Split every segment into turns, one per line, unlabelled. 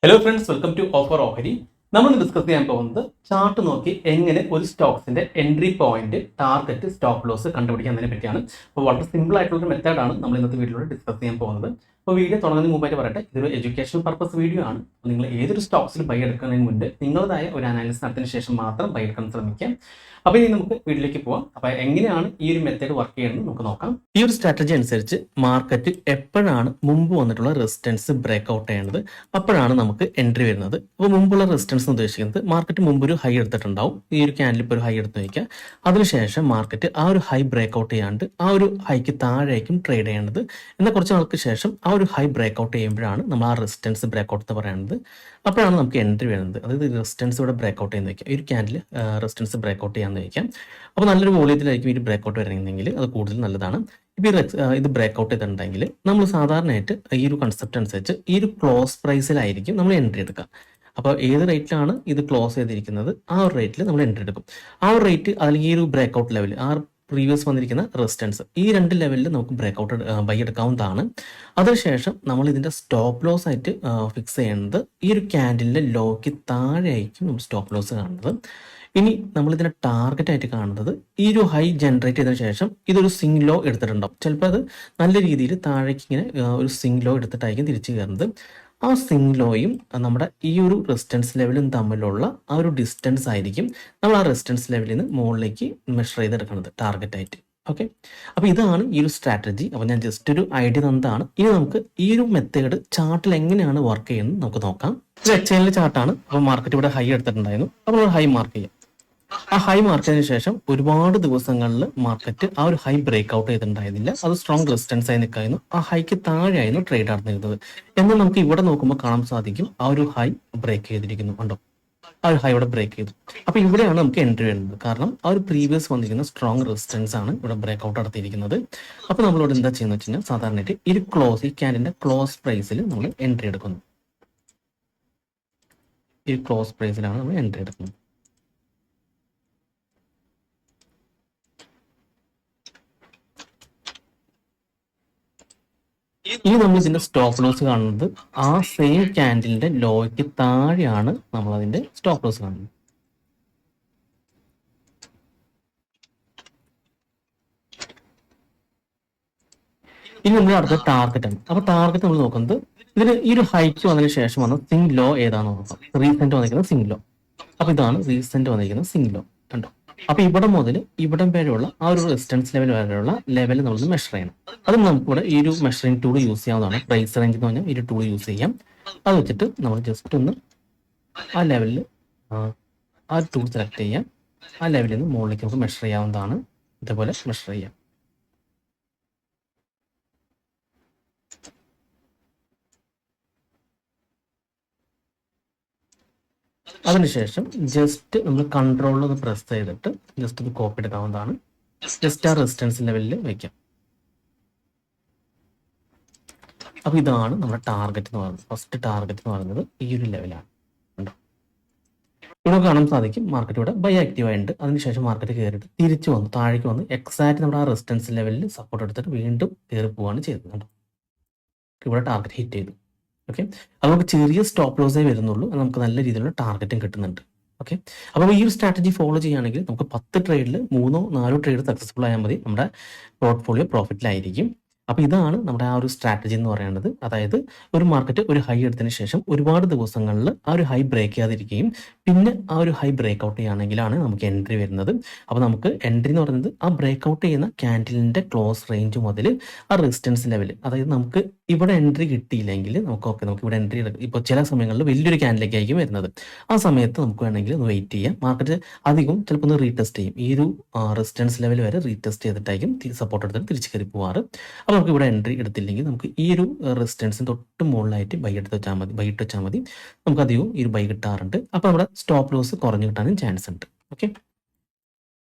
Hello friends, welcome to offer ഓഹരി. നമ്മൾ discuss ചെയ്യാൻ പോകുന്നത് ചാർട്ട് നോക്കി എങ്ങനെ ഒരു സ്റ്റോക്സിന്റെ entry point, target, stop loss കണ്ടുപിടിക്കുന്നതിനെ പറ്റിയാണ്. അപ്പോൾ വളരെ സിമ്പിൾ ആയിട്ടുള്ള ഒരു മെത്തേഡാണ് നമ്മൾ ഇന്നത്തെ വീഡിയോയിൽ ഡിസ്കസ് ചെയ്യാൻ പോകുന്നത്. അപ്പോൾ വീഡിയോ തുടങ്ങുന്നതിന് മുമ്പായിട്ട് പറയട്ടെ, ഇതൊരു എഡ്യൂക്കേഷണൽ പർപ്പസ് വീഡിയോ ആണ്. നിങ്ങൾ ഏതൊരു സ്റ്റോക്സിൽ ബൈ എടുക്കുന്നതിന് മുൻപ് നിങ്ങളുടേതായ ഒരു അനാലിസിസ് നടത്തിയതിനു ശേഷം മാത്രം ബൈ എടുക്കാൻ ശ്രമിക്കാം. അപ്പോൾ ഇനി നമുക്ക് വീഡിയോയിലേക്ക് പോവാം. അപ്പോൾ എങ്ങനെയാണ് ഈ ഒരു മെത്തേഡ് വർക്ക് ചെയ്യുന്നത് നമുക്ക് നോക്കാം. ഈ ഒരു സ്ട്രാറ്റജി അനുസരിച്ച് മാർക്കറ്റ് എപ്പോഴാണ് മുമ്പ് വന്നിട്ടുള്ള റെസിസ്റ്റൻസ് ബ്രേക്ക് ഔട്ട് ചെയ്യേണ്ടത്, അപ്പോഴാണ് നമുക്ക് എൻട്രി വരുന്നത്. അപ്പോൾ മുമ്പുള്ള റെസിസ്റ്റൻസ് ഉദ്ദേശിക്കുന്നത് മാർക്കറ്റ് മുമ്പ് ഒരു ഹൈ എടുത്തിട്ടുണ്ടാവും. ഈ ഒരു ക്യാൻഡിൽ ഇപ്പോൾ ഒരു ഹൈ എടുത്ത് വയ്ക്കുക. അതിനുശേഷം മാർക്കറ്റ് ആ ഒരു ഹൈ ബ്രേക്ക് ഔട്ട് ചെയ്യാണ്ട് ആ ഒരു ഹൈക്ക് താഴേക്കും ട്രേഡ് ചെയ്യേണ്ടത്. എന്നാൽ കുറച്ച് നാൾക്ക് ശേഷം ആ ഒരു ഹൈ ബ്രേക്ക് ഔട്ട് ചെയ്യുമ്പോഴാണ് നമ്മൾ ആ റെസിസ്റ്റൻസ് ബ്രേക്ക് ഔട്ട് എന്ന് പറയുന്നത്. അപ്പോഴാണ് നമുക്ക് എൻട്രി വരുന്നത്. അതായത് റെസിസ്റ്റൻസ് ഇവിടെ ബ്രേക്ക് ഔട്ട് ചെയ്യുന്ന വയ്ക്കാം. ഈ ഒരു ക്യാൻഡിൽ റെസിസ്റ്റൻസ് ബ്രേക്ക് ഔട്ട് ചെയ്യാന്ന് വയ്ക്കാം. അപ്പോൾ നല്ലൊരു വോളിയത്തിലായിരിക്കും ഈ ബ്രേക്ക് ഔട്ട് വരുന്നെങ്കിൽ അത് കൂടുതൽ നല്ലതാണ്. ഇപ്പോൾ ഇത് ബ്രേക്ക് ഔട്ട് ചെയ്തിട്ടുണ്ടെങ്കിൽ നമ്മൾ സാധാരണയായിട്ട് ഈ ഒരു കൺസെപ്റ്റ് അനുസരിച്ച് ഈ ഒരു ക്ലോസ് പ്രൈസിലായിരിക്കും നമ്മൾ എൻട്രി എടുക്കുക. അപ്പോൾ ഏത് റേറ്റിലാണ് ഇത് ക്ലോസ് ചെയ്തിരിക്കുന്നത് ആ ഒരു റേറ്റിൽ നമ്മൾ എൻട്രി എടുക്കും. ആ ഒരു റേറ്റ് അല്ലെങ്കിൽ ഈ ഒരു ബ്രേക്ക് ഔട്ട് ലെവൽ, ആ പ്രീവിയസ് വന്നിരിക്കുന്ന റെസിസ്റ്റൻസ്, ഈ രണ്ട് ലെവലിൽ നമുക്ക് ബ്രേക്ക് ഔട്ട് ബൈ എടുക്കാവുന്നതാണ്. അതിനുശേഷം നമ്മൾ ഇതിൻ്റെ സ്റ്റോപ്പ് ലോസ് ആയിട്ട് ഫിക്സ് ചെയ്യുന്നത് ഈ ഒരു ക്യാൻഡിലിൻ്റെ ലോക്ക് താഴെയായിരിക്കും നമ്മൾ സ്റ്റോപ്പ് ലോസ് കാണുന്നത്. ഇനി നമ്മൾ ഇതിനെ ടാർഗറ്റ് ആയിട്ട് കാണുന്നത് ഈ ഒരു ഹൈ ജനറേറ്റ് ചെയ്തതിനു ശേഷം ഇതൊരു സിംഗ് ലോ എടുത്തിട്ടുണ്ടാവും. ചിലപ്പോൾ അത് നല്ല രീതിയിൽ താഴേക്ക് ഇങ്ങനെ ഒരു സിംഗ് ലോ എടുത്തിട്ടായിരിക്കും തിരിച്ചു കയറുന്നത്. ആ സിംഗ് ലോയും നമ്മുടെ ഈ ഒരു റെസിസ്റ്റൻസ് ലെവലും തമ്മിലുള്ള ആ ഒരു ഡിസ്റ്റൻസ് ആയിരിക്കും നമ്മൾ ആ റെസിസ്റ്റൻസ് ലെവലിൽ നിന്ന് മുകളിലേക്ക് മെഷർ ചെയ്തെടുക്കുന്നത് ടാർഗറ്റ് ആയിട്ട്. ഓക്കെ, അപ്പോൾ ഇതാണ് ഈ ഒരു സ്ട്രാറ്റജി. അപ്പോൾ ഞാൻ ജസ്റ്റ് ഒരു ഐഡിയ തന്നതാണ്. ഇനി നമുക്ക് ഈ ഒരു മെത്തേഡ് ചാർട്ടിൽ എങ്ങനെയാണ് വർക്ക് ചെയ്യുന്നത് നമുക്ക് നോക്കാം. ഇത് എക്സ്ചേഞ്ചിലെ ചാർട്ടാണ്. അപ്പോൾ മാർക്കറ്റ് ഇവിടെ ഹൈ എടുത്തിട്ടുണ്ടായിരുന്നു. അപ്പോൾ ഹൈ മാർക്ക് ചെയ്യാം. ആ ഹൈ മാർക്കിന് ശേഷം ഒരുപാട് ദിവസങ്ങളിൽ മാർക്കറ്റ് ആ ഒരു ഹൈ ബ്രേക്ക് ഔട്ട് ചെയ്തിട്ടുണ്ടായിരുന്നില്ല. അത് സ്ട്രോങ് റെസിസ്റ്റൻസ് ആയി നിൽക്കായിരുന്നു. ആ ഹൈക്ക് താഴെയായിരുന്നു ട്രേഡ് നടന്നിരുന്നത്. എന്നാൽ നമുക്ക് ഇവിടെ നോക്കുമ്പോൾ കാണാൻ സാധിക്കും ആ ഒരു ഹൈ ബ്രേക്ക് ചെയ്തിരിക്കുന്നു. കണ്ടോ, ആ ഒരു ഹൈ ഇവിടെ ബ്രേക്ക് ചെയ്തു. അപ്പൊ ഇവിടെയാണ് നമുക്ക് എൻട്രി വരുന്നത്. കാരണം ആ ഒരു പ്രീവിയസ് വന്നിരിക്കുന്ന സ്ട്രോങ് റെസിസ്റ്റൻസ് ആണ് ഇവിടെ ബ്രേക്ക് ഔട്ട് നടത്തിയിരിക്കുന്നത്. അപ്പൊ നമ്മളിവിടെ എന്താ ചെയ്യുന്നത് വെച്ച് കഴിഞ്ഞാൽ സാധാരണയായിട്ട് ഈ ക്യാൻഡിന്റെ ക്ലോസ് പ്രൈസിൽ നമ്മൾ എൻട്രി എടുക്കുന്നു. ഈ ക്ലോസ് പ്രൈസിലാണ് നമ്മൾ എൻട്രി എടുക്കുന്നത്. ഇനി നമ്മൾ ഇതിന്റെ സ്റ്റോപ്പ് ലോസ് കാണുന്നത് ആ സെയിം ക്യാൻഡിലിന്റെ ലോയ്ക്ക് താഴെയാണ് നമ്മൾ അതിന്റെ സ്റ്റോപ്പ് ലോസ് കാണുന്നത്. ഇനി നമ്മൾ അടുത്ത ടാർഗറ്റ് ആണ്. അപ്പൊ ടാർഗറ്റ് നമ്മൾ നോക്കുന്നത് ഇതിന് ഈ ഒരു ഹൈക്ക് വന്നതിന് ശേഷം വന്ന സിംഗ് ലോ ഏതാണെന്ന് നോക്കാം. റീസെന്റ് വന്നിരിക്കുന്ന സിംഗ് ലോ. അപ്പൊ ഇതാണ് റീസെന്റ് വന്നിരിക്കുന്ന സിംഗ് ലോ. കണ്ടോ, അപ്പൊ ഇവിടെ മുതൽ ഇവിടം വരെയുള്ള ആ ഒരു റെസിസ്റ്റൻസ് ലെവൽ വരെയുള്ള ലെവൽ നമ്മൾ മെഷർ ചെയ്യണം. അത് നമുക്കിവിടെ ഈ ഒരു മെഷറിംഗ് ടൂൾ യൂസ് ചെയ്യാവുന്നതാണ്. പ്രൈസ് റേഞ്ച് എന്ന് പറഞ്ഞാൽ ഈ ഒരു ടൂൾ യൂസ് ചെയ്യാം. അത് വെച്ചിട്ട് നമ്മൾ ജസ്റ്റ് ഒന്ന് ആ ലെവലിൽ ആ ടൂൾ സെലക്ട് ചെയ്യാം. ആ ലെവലിൽ നിന്ന് മുകളിലേക്ക് നമുക്ക് മെഷർ ചെയ്യാവുന്നതാണ്. ഇതേപോലെ മെഷർ ചെയ്യാം. അതിനുശേഷം ജസ്റ്റ് നമ്മൾ കൺട്രോളിൽ ഒന്ന് പ്രസ് ചെയ്തിട്ട് ജസ്റ്റ് ഒന്ന് കോപ്പി എടുക്കാവുന്നതാണ്. ജസ്റ്റ് ആ റെസിസ്റ്റൻസ് ലെവലിൽ വയ്ക്കാം. അപ്പൊ ഇതാണ് നമ്മുടെ ടാർഗറ്റ് എന്ന് പറയുന്നത്. ഫസ്റ്റ് ടാർഗറ്റ് എന്ന് പറയുന്നത് ഈ ഒരു ലെവലാണ്. കണ്ടോ, ഇവിടെ കാണാൻ സാധിക്കും മാർക്കറ്റ് ഇവിടെ ബൈ ആക്റ്റീവ് ആയിട്ടുണ്ട്. അതിനുശേഷം മാർക്കറ്റ് കയറിയിട്ട് തിരിച്ചു വന്നു, താഴേക്ക് വന്ന് എക്സാക്ട് നമ്മുടെ ആ റെസിസ്റ്റൻസ് ലെവലിൽ സപ്പോർട്ട് എടുത്തിട്ട് വീണ്ടും കയറി പോവുകയാണ് ചെയ്തത്. കണ്ടോ, ഇവിടെ ടാർഗറ്റ് ഹിറ്റ് ചെയ്തു. ഓക്കെ, അത് നമുക്ക് ചെറിയ സ്റ്റോപ്പ് ലോസേ വരുന്നുള്ളൂ. നമുക്ക് നല്ല രീതിയിലുള്ള ടാർഗറ്റും കിട്ടുന്നുണ്ട്. ഓക്കെ, അപ്പോൾ ഈ ഒരു സ്ട്രാറ്റജി ഫോളോ ചെയ്യുകയാണെങ്കിൽ നമുക്ക് 10 ട്രേഡിൽ 3-4 ട്രേഡ് സക്സസ്ഫുൾ ആയാൽ മതി, നമ്മുടെ പോർട്ട്ഫോളിയോ പ്രോഫിറ്റിലായിരിക്കും. അപ്പോൾ ഇതാണ് നമ്മുടെ ആ ഒരു സ്ട്രാറ്റജി എന്ന് പറയുന്നത്. അതായത് ഒരു മാർക്കറ്റ് ഒരു ഹൈ എടുത്തതിന് ശേഷം ഒരുപാട് ദിവസങ്ങളിൽ ആ ഒരു ഹൈ ബ്രേക്ക് ചെയ്യാതിരിക്കുകയും പിന്നെ ആ ഒരു ഹൈ ബ്രേക്ക് ഔട്ട് ചെയ്യുകയാണെങ്കിലാണ് നമുക്ക് എൻട്രി വരുന്നത്. അപ്പോൾ നമുക്ക് എൻട്രി എന്ന് പറയുന്നത് ആ ബ്രേക്ക് ഔട്ട് ചെയ്യുന്ന ക്യാൻഡിലിൻ്റെ ക്ലോസ് റേഞ്ച് മുതൽ ആ റെസിസ്റ്റൻസ് ലെവൽ, അതായത് നമുക്ക് ഇവിടെ എൻട്രി കിട്ടിയില്ലെങ്കിൽ നമുക്ക് ഇവിടെ എൻട്രി ഇപ്പോൾ ചില സമയങ്ങളിൽ വലിയൊരു ക്യാൻഡിലേക്കായിരിക്കും വരുന്നത്. ആ സമയത്ത് നമുക്ക് വേണമെങ്കിൽ ഒന്ന് വെയിറ്റ് ചെയ്യാം. മാർക്കറ്റ് അധികം ചിലപ്പോൾ ഒന്ന് റീടെസ്റ്റ് ചെയ്യും. ഈ ഒരു റെസിസ്റ്റൻസ് ലെവൽ വരെ റീടെസ്റ്റ് ചെയ്തിട്ടായിരിക്കും സപ്പോർട്ട് എടുത്തിട്ട് തിരിച്ച് കയറി പോവാറ്. അപ്പോൾ നമുക്ക് ഇവിടെ എൻട്രി എടുത്തില്ലെങ്കിൽ നമുക്ക് ഈ ഒരു റെസിസ്റ്റൻസിന് തൊട്ട് മുകളിലായിട്ട് ബൈ ഇട്ട് വെച്ചാൽ മതി. നമുക്ക് അധികവും ഈ ഒരു ബൈ കിട്ടാറുണ്ട്. അപ്പോൾ നമ്മുടെ സ്റ്റോപ്പ് ലോസ് കുറഞ്ഞു കിട്ടാനും ചാൻസ് ഉണ്ട്. ഓക്കെ,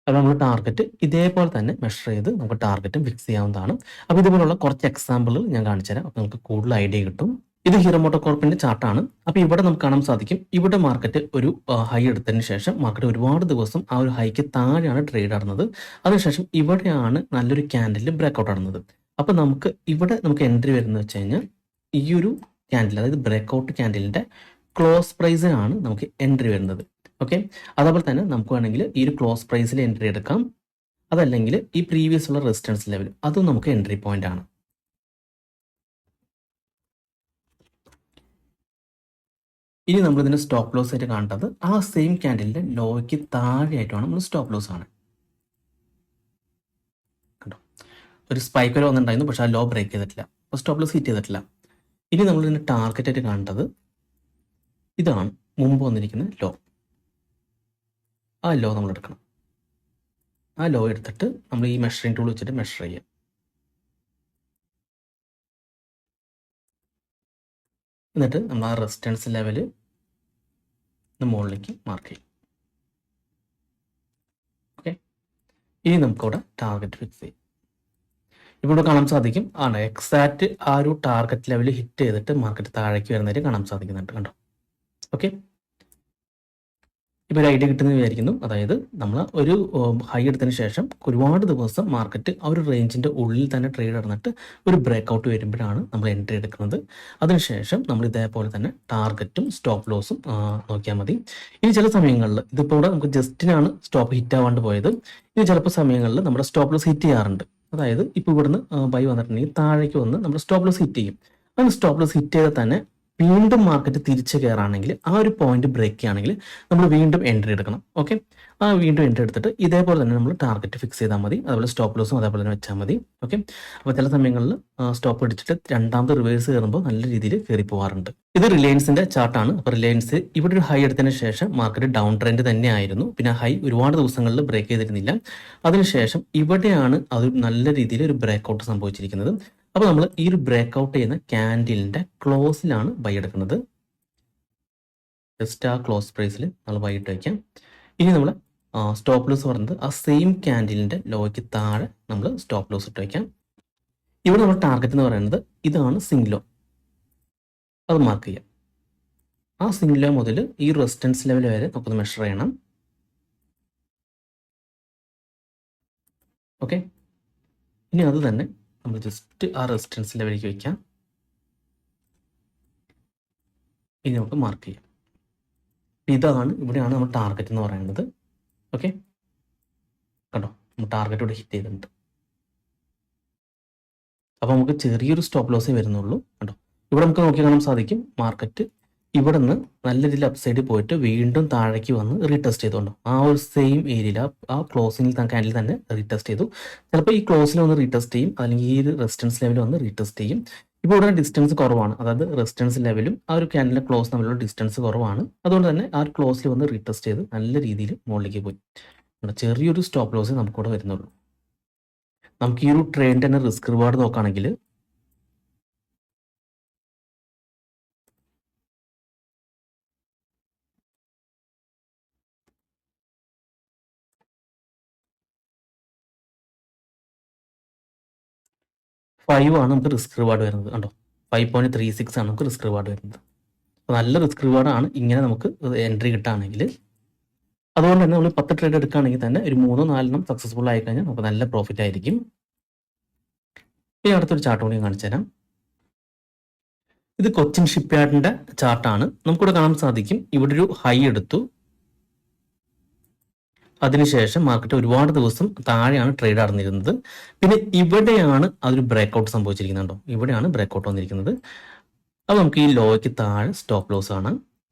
അപ്പോൾ നമ്മൾ ടാർഗറ്റ് ഇതേപോലെ തന്നെ മെഷർ ചെയ്ത് നമുക്ക് ടാർഗറ്റും ഫിക്സ് ചെയ്യാവുന്നതാണ്. അപ്പോൾ ഇതുപോലുള്ള കുറച്ച് എക്സാമ്പിളുകൾ ഞാൻ കാണിച്ചു തരാം. അപ്പോൾ നമുക്ക് കൂടുതൽ ഐഡിയ കിട്ടും. ഇത് ഹീറോ മോട്ടോകോർപ്പിന്റെ ചാർട്ടാണ്. അപ്പോൾ ഇവിടെ നമുക്ക് കാണാൻ സാധിക്കും ഇവിടെ മാർക്കറ്റ് ഒരു ഹൈ എടുത്തതിന് ശേഷം മാർക്കറ്റ് ഒരുപാട് ദിവസം ആ ഒരു ഹൈക്ക് താഴെയാണ് ട്രേഡ് നടന്നത്. അതിനുശേഷം ഇവിടെയാണ് നല്ലൊരു ക്യാൻഡിൽ ബ്രേക്ക് ഔട്ട് നടന്നത്. അപ്പോൾ നമുക്ക് ഇവിടെ നമുക്ക് എൻട്രി വരുന്നത് വെച്ച് കഴിഞ്ഞാൽ ഈ ഒരു ക്യാൻഡിൽ, അതായത് ബ്രേക്ക് ഔട്ട് ക്യാൻഡിലിന്റെ ക്ലോസ് പ്രൈസിനാണ് നമുക്ക് എൻട്രി വരുന്നത്. ഓക്കെ, അതേപോലെ തന്നെ നമുക്ക് വേണമെങ്കിൽ ഈ ഒരു ക്ലോസ് പ്രൈസിൽ എൻട്രി എടുക്കാം, അതല്ലെങ്കിൽ ഈ പ്രീവിയസ് ഉള്ള റെസിസ്റ്റൻസ് ലെവൽ അതും നമുക്ക് എൻട്രി പോയിന്റ് ആണ്. ഇനി നമ്മൾ ഇതിന്റെ സ്റ്റോപ്പ് ലോസ് ആയിട്ട് കാണേണ്ടത് ആ സെയിം ക്യാൻഡലിന്റെ ലോയ്ക്ക് താഴെയായിട്ടാണ് നമ്മൾ സ്റ്റോപ്പ് ലോസ് ആണ്. കണ്ടോ, ഒരു സ്പൈക്ക് വരെ വന്നിട്ടുണ്ടായിരുന്നു, പക്ഷെ ആ ലോ ബ്രേക്ക് ചെയ്തിട്ടില്ല, അപ്പോൾ സ്റ്റോപ്പ് ലോസ് ഹിറ്റ് ചെയ്തിട്ടില്ല. ഇനി നമ്മൾ ഇതിന്റെ ടാർഗറ്റ് ആയിട്ട് കാണേണ്ടത് ഇതാണ്, മുമ്പ് വന്നിരിക്കുന്ന ലോ. ആ ലോ നമ്മൾ എടുക്കണം. ആ ലോ എടുത്തിട്ട് നമ്മൾ ഈ മെഷറിംഗ് ടൂൾ വെച്ചിട്ട് മെഷർ ചെയ്യാം. എന്നിട്ട് നമ്മൾ ആ റെസിസ്റ്റൻസ് ലെവല് മുകളിലേക്ക് മാർക്ക് ചെയ്യും. ഓക്കെ, ഇനി നമുക്കവിടെ ടാർഗറ്റ് ഫിക്സ് ചെയ്യും. ഇവിടെ കാണാൻ സാധിക്കും ആണ് എക്സാക്റ്റ് ആ ഒരു ടാർഗറ്റ് ലെവൽ ഹിറ്റ് ചെയ്തിട്ട് മാർക്കറ്റ് താഴേക്ക് വരുന്നതായിട്ട് കാണാൻ സാധിക്കുന്നുണ്ട്. കണ്ടോ? ഓക്കെ, ഇപ്പോൾ ഒരു ഐഡിയ കിട്ടുമെന്ന് വിചാരിക്കുന്നു. അതായത് നമ്മൾ ഒരു ഹൈ എടുത്തതിന് ശേഷം ഒരുപാട് ദിവസം മാർക്കറ്റ് ആ ഒരു റേഞ്ചിൻ്റെ ഉള്ളിൽ തന്നെ ട്രേഡ് നടന്നിട്ട് ഒരു ബ്രേക്ക് ഔട്ട് വരുമ്പോഴാണ് നമ്മൾ എൻട്രി എടുക്കുന്നത്. അതിനുശേഷം നമ്മൾ ഇതേപോലെ തന്നെ ടാർഗറ്റും സ്റ്റോപ്പ് ലോസും നോക്കിയാൽ മതി. ഇനി ചില സമയങ്ങളിൽ ഇതിപ്പോൾ ഇവിടെ നമുക്ക് ജസ്റ്റിനാണ് സ്റ്റോപ്പ് ഹിറ്റ് ആവാണ്ട് പോയത്. ഇനി ചിലപ്പോൾ സമയങ്ങളിൽ നമ്മുടെ സ്റ്റോപ്പ് ലോസ് ഹിറ്റ് ചെയ്യാറുണ്ട്. അതായത് ഇപ്പോൾ ഇവിടുന്ന് ബൈ വന്നിട്ടുണ്ടെങ്കിൽ താഴേക്ക് വന്ന് നമ്മൾ സ്റ്റോപ്പ് ലോസ് ഹിറ്റ് ചെയ്യും. അങ്ങനെ സ്റ്റോപ്പ് ലോസ് ഹിറ്റ് ചെയ്താൽ തന്നെ വീണ്ടും മാർക്കറ്റ് തിരിച്ചു കയറാണെങ്കിൽ ആ ഒരു പോയിന്റ് ബ്രേക്ക് ചെയ്യുകയാണെങ്കിൽ നമ്മൾ വീണ്ടും എൻട്രി എടുക്കണം. ഓക്കെ, ആ വീണ്ടും എൻട്രി എടുത്തിട്ട് ഇതേപോലെ തന്നെ നമ്മൾ ടാർഗറ്റ് ഫിക്സ് ചെയ്താൽ മതി. അതുപോലെ സ്റ്റോപ്പ് ലോസും അതേപോലെ തന്നെ വെച്ചാൽ മതി. ഓക്കെ, അപ്പോൾ ചില സമയങ്ങളിൽ സ്റ്റോപ്പ് അടിച്ചിട്ട് രണ്ടാമത് റിവേഴ്സ് കയറുമ്പോൾ നല്ല രീതിയിൽ കയറി പോകാറുണ്ട്. ഇത് റിലയൻസിന്റെ ചാർട്ടാണ്. അപ്പോൾ റിലയൻസ് ഇവിടെ ഒരു ഹൈ എടുത്തതിന് ശേഷം മാർക്കറ്റ് ഡൗൺ ട്രെൻഡ് തന്നെ ആയിരുന്നു. പിന്നെ ഹൈ ഒരുപാട് ദിവസങ്ങളിൽ ബ്രേക്ക് ചെയ്തിരുന്നില്ല. അതിനുശേഷം ഇവിടെയാണ് അത് നല്ല രീതിയിൽ ഒരു ബ്രേക്ക് ഔട്ട് സംഭവിച്ചിരിക്കുന്നത്. അപ്പോൾ നമ്മൾ ഈ ഒരു ബ്രേക്ക് ഔട്ട് ചെയ്യുന്ന ക്യാൻഡിലിന്റെ ക്ലോസിലാണ് ബൈ എടുക്കുന്നത്. ജസ്റ്റ് ആ ക്ലോസ് പ്രൈസിൽ നമ്മൾ ബൈ ഇട്ട് വയ്ക്കാം. ഇനി നമ്മൾ സ്റ്റോപ്പ് ലോസ് പറയുന്നത് ആ സെയിം ക്യാൻഡിലിന്റെ ലോയ്ക്ക് താഴെ നമ്മൾ സ്റ്റോപ്പ് ലോസ് ഇട്ട് വയ്ക്കാം. ഇവിടെ നമ്മൾ ടാർഗറ്റ് എന്ന് പറയുന്നത് ഇതാണ് സിംഗ് ലോ, അത് മാർക്ക് ചെയ്യാം. ആ സിംഗ് ലോ മുതൽ ഈ റെസിസ്റ്റൻസ് ലെവൽ വരെ നമുക്കൊന്ന് മെഷർ ചെയ്യണം. ഓക്കെ, ഇനി അത് തന്നെ നമ്മൾ ജസ്റ്റ് ആ റെസിസ്റ്റൻസ് ലെവലിലേക്ക് വയ്ക്കാം. ഇനി നമുക്ക് മാർക്ക് ചെയ്യാം. ഇതാണ്, ഇവിടെയാണ് നമ്മൾ ടാർഗറ്റ് എന്ന് പറയുന്നത്. ഓക്കെ, കണ്ടോ, നമ്മൾ ടാർഗറ്റ് ഇവിടെ ഹിറ്റ് ചെയ്തിട്ടുണ്ട്. അപ്പോൾ നമുക്ക് ചെറിയൊരു സ്റ്റോപ്പ് ലോസേ വരുന്നുള്ളൂ. കണ്ടോ, ഇവിടെ നമുക്ക് നോക്കി കാണാൻ സാധിക്കും മാർക്കറ്റ് ഇവിടെ നിന്ന് നല്ല രീതിയിൽ അപ്സൈഡിൽ പോയിട്ട് വീണ്ടും താഴേക്ക് വന്ന് റീടെസ്റ്റ് ചെയ്തുകൊണ്ടോ ആ ഒരു സെയിം ഏരിയയിൽ ആ ക്ലോസിംഗിൽ ക്യാൻഡിൽ തന്നെ റീടെസ്റ്റ് ചെയ്തു. ചിലപ്പോൾ ഈ ക്ലോസിൽ വന്ന് റീടെസ്റ്റ് ചെയ്യും, അല്ലെങ്കിൽ ഈ ഒരു റെസിസ്റ്റൻസ് ലെവൽ വന്ന് റീടെസ്റ്റ് ചെയ്യും. ഇപ്പോൾ ഇവിടെ ഡിസ്റ്റൻസ് കുറവാണ്, അതായത് റെസിസ്റ്റൻസ് ലെവലും ആ ഒരു ക്യാൻഡിലെ ക്ലോസ് തമ്മിലുള്ള ഡിസ്റ്റൻസ് കുറവാണ്. അതുകൊണ്ട് തന്നെ ആ ഒരു ക്ലോസിൽ വന്ന് റീടെസ്റ്റ് ചെയ്ത് നല്ല രീതിയിൽ മുകളിലേക്ക് പോയി. ചെറിയൊരു സ്റ്റോപ്പ് ലോസ് നമുക്കിവിടെ വരുന്നുള്ളൂ. നമുക്ക് ഈ ഒരു ട്രെൻഡ് തന്നെ റിസ്ക് റിവാർഡ് നോക്കുകയാണെങ്കിൽ ഫൈവ് ആണ് നമുക്ക് റിസ്ക് റിവാർഡ് വരുന്നത്. കണ്ടോ, 5.36 ആണ് നമുക്ക് റിസ്ക് റിവാർഡ് വരുന്നത്. അപ്പോൾ നല്ല റിസ്ക് റിവാർഡാണ് ഇങ്ങനെ നമുക്ക് എൻട്രി കിട്ടുകയാണെങ്കിൽ. അതുകൊണ്ട് തന്നെ നമ്മൾ 10 ട്രേഡ് എടുക്കുകയാണെങ്കിൽ തന്നെ ഒരു 3-4 സക്സസ്ഫുൾ ആയി കഴിഞ്ഞാൽ നമുക്ക് നല്ല പ്രോഫിറ്റ് ആയിരിക്കും. ഇനി അടുത്തൊരു ചാർട്ട് കൂടി കാണിച്ചു തരാം. ഇത് കൊച്ചിൻ ഷിപ്പ്യാർഡിന്റെ ചാർട്ടാണ്. നമുക്കിവിടെ കാണാൻ സാധിക്കും ഇവിടെ ഒരു ഹൈ എടുത്തു, അതിനുശേഷം മാർക്കറ്റ് ഒരുപാട് ദിവസം താഴെയാണ് ട്രേഡ് നടന്നിരുന്നത്. പിന്നെ ഇവിടെയാണ് അതൊരു ബ്രേക്ക് ഔട്ട് സംഭവിച്ചിരിക്കുന്നുണ്ടോ, ഇവിടെയാണ് ബ്രേക്ക് ഔട്ട് വന്നിരിക്കുന്നത്. അപ്പോൾ നമുക്ക് ഈ ലോയ്ക്ക് താഴെ സ്റ്റോപ്പ് ലോസ് കാണാം.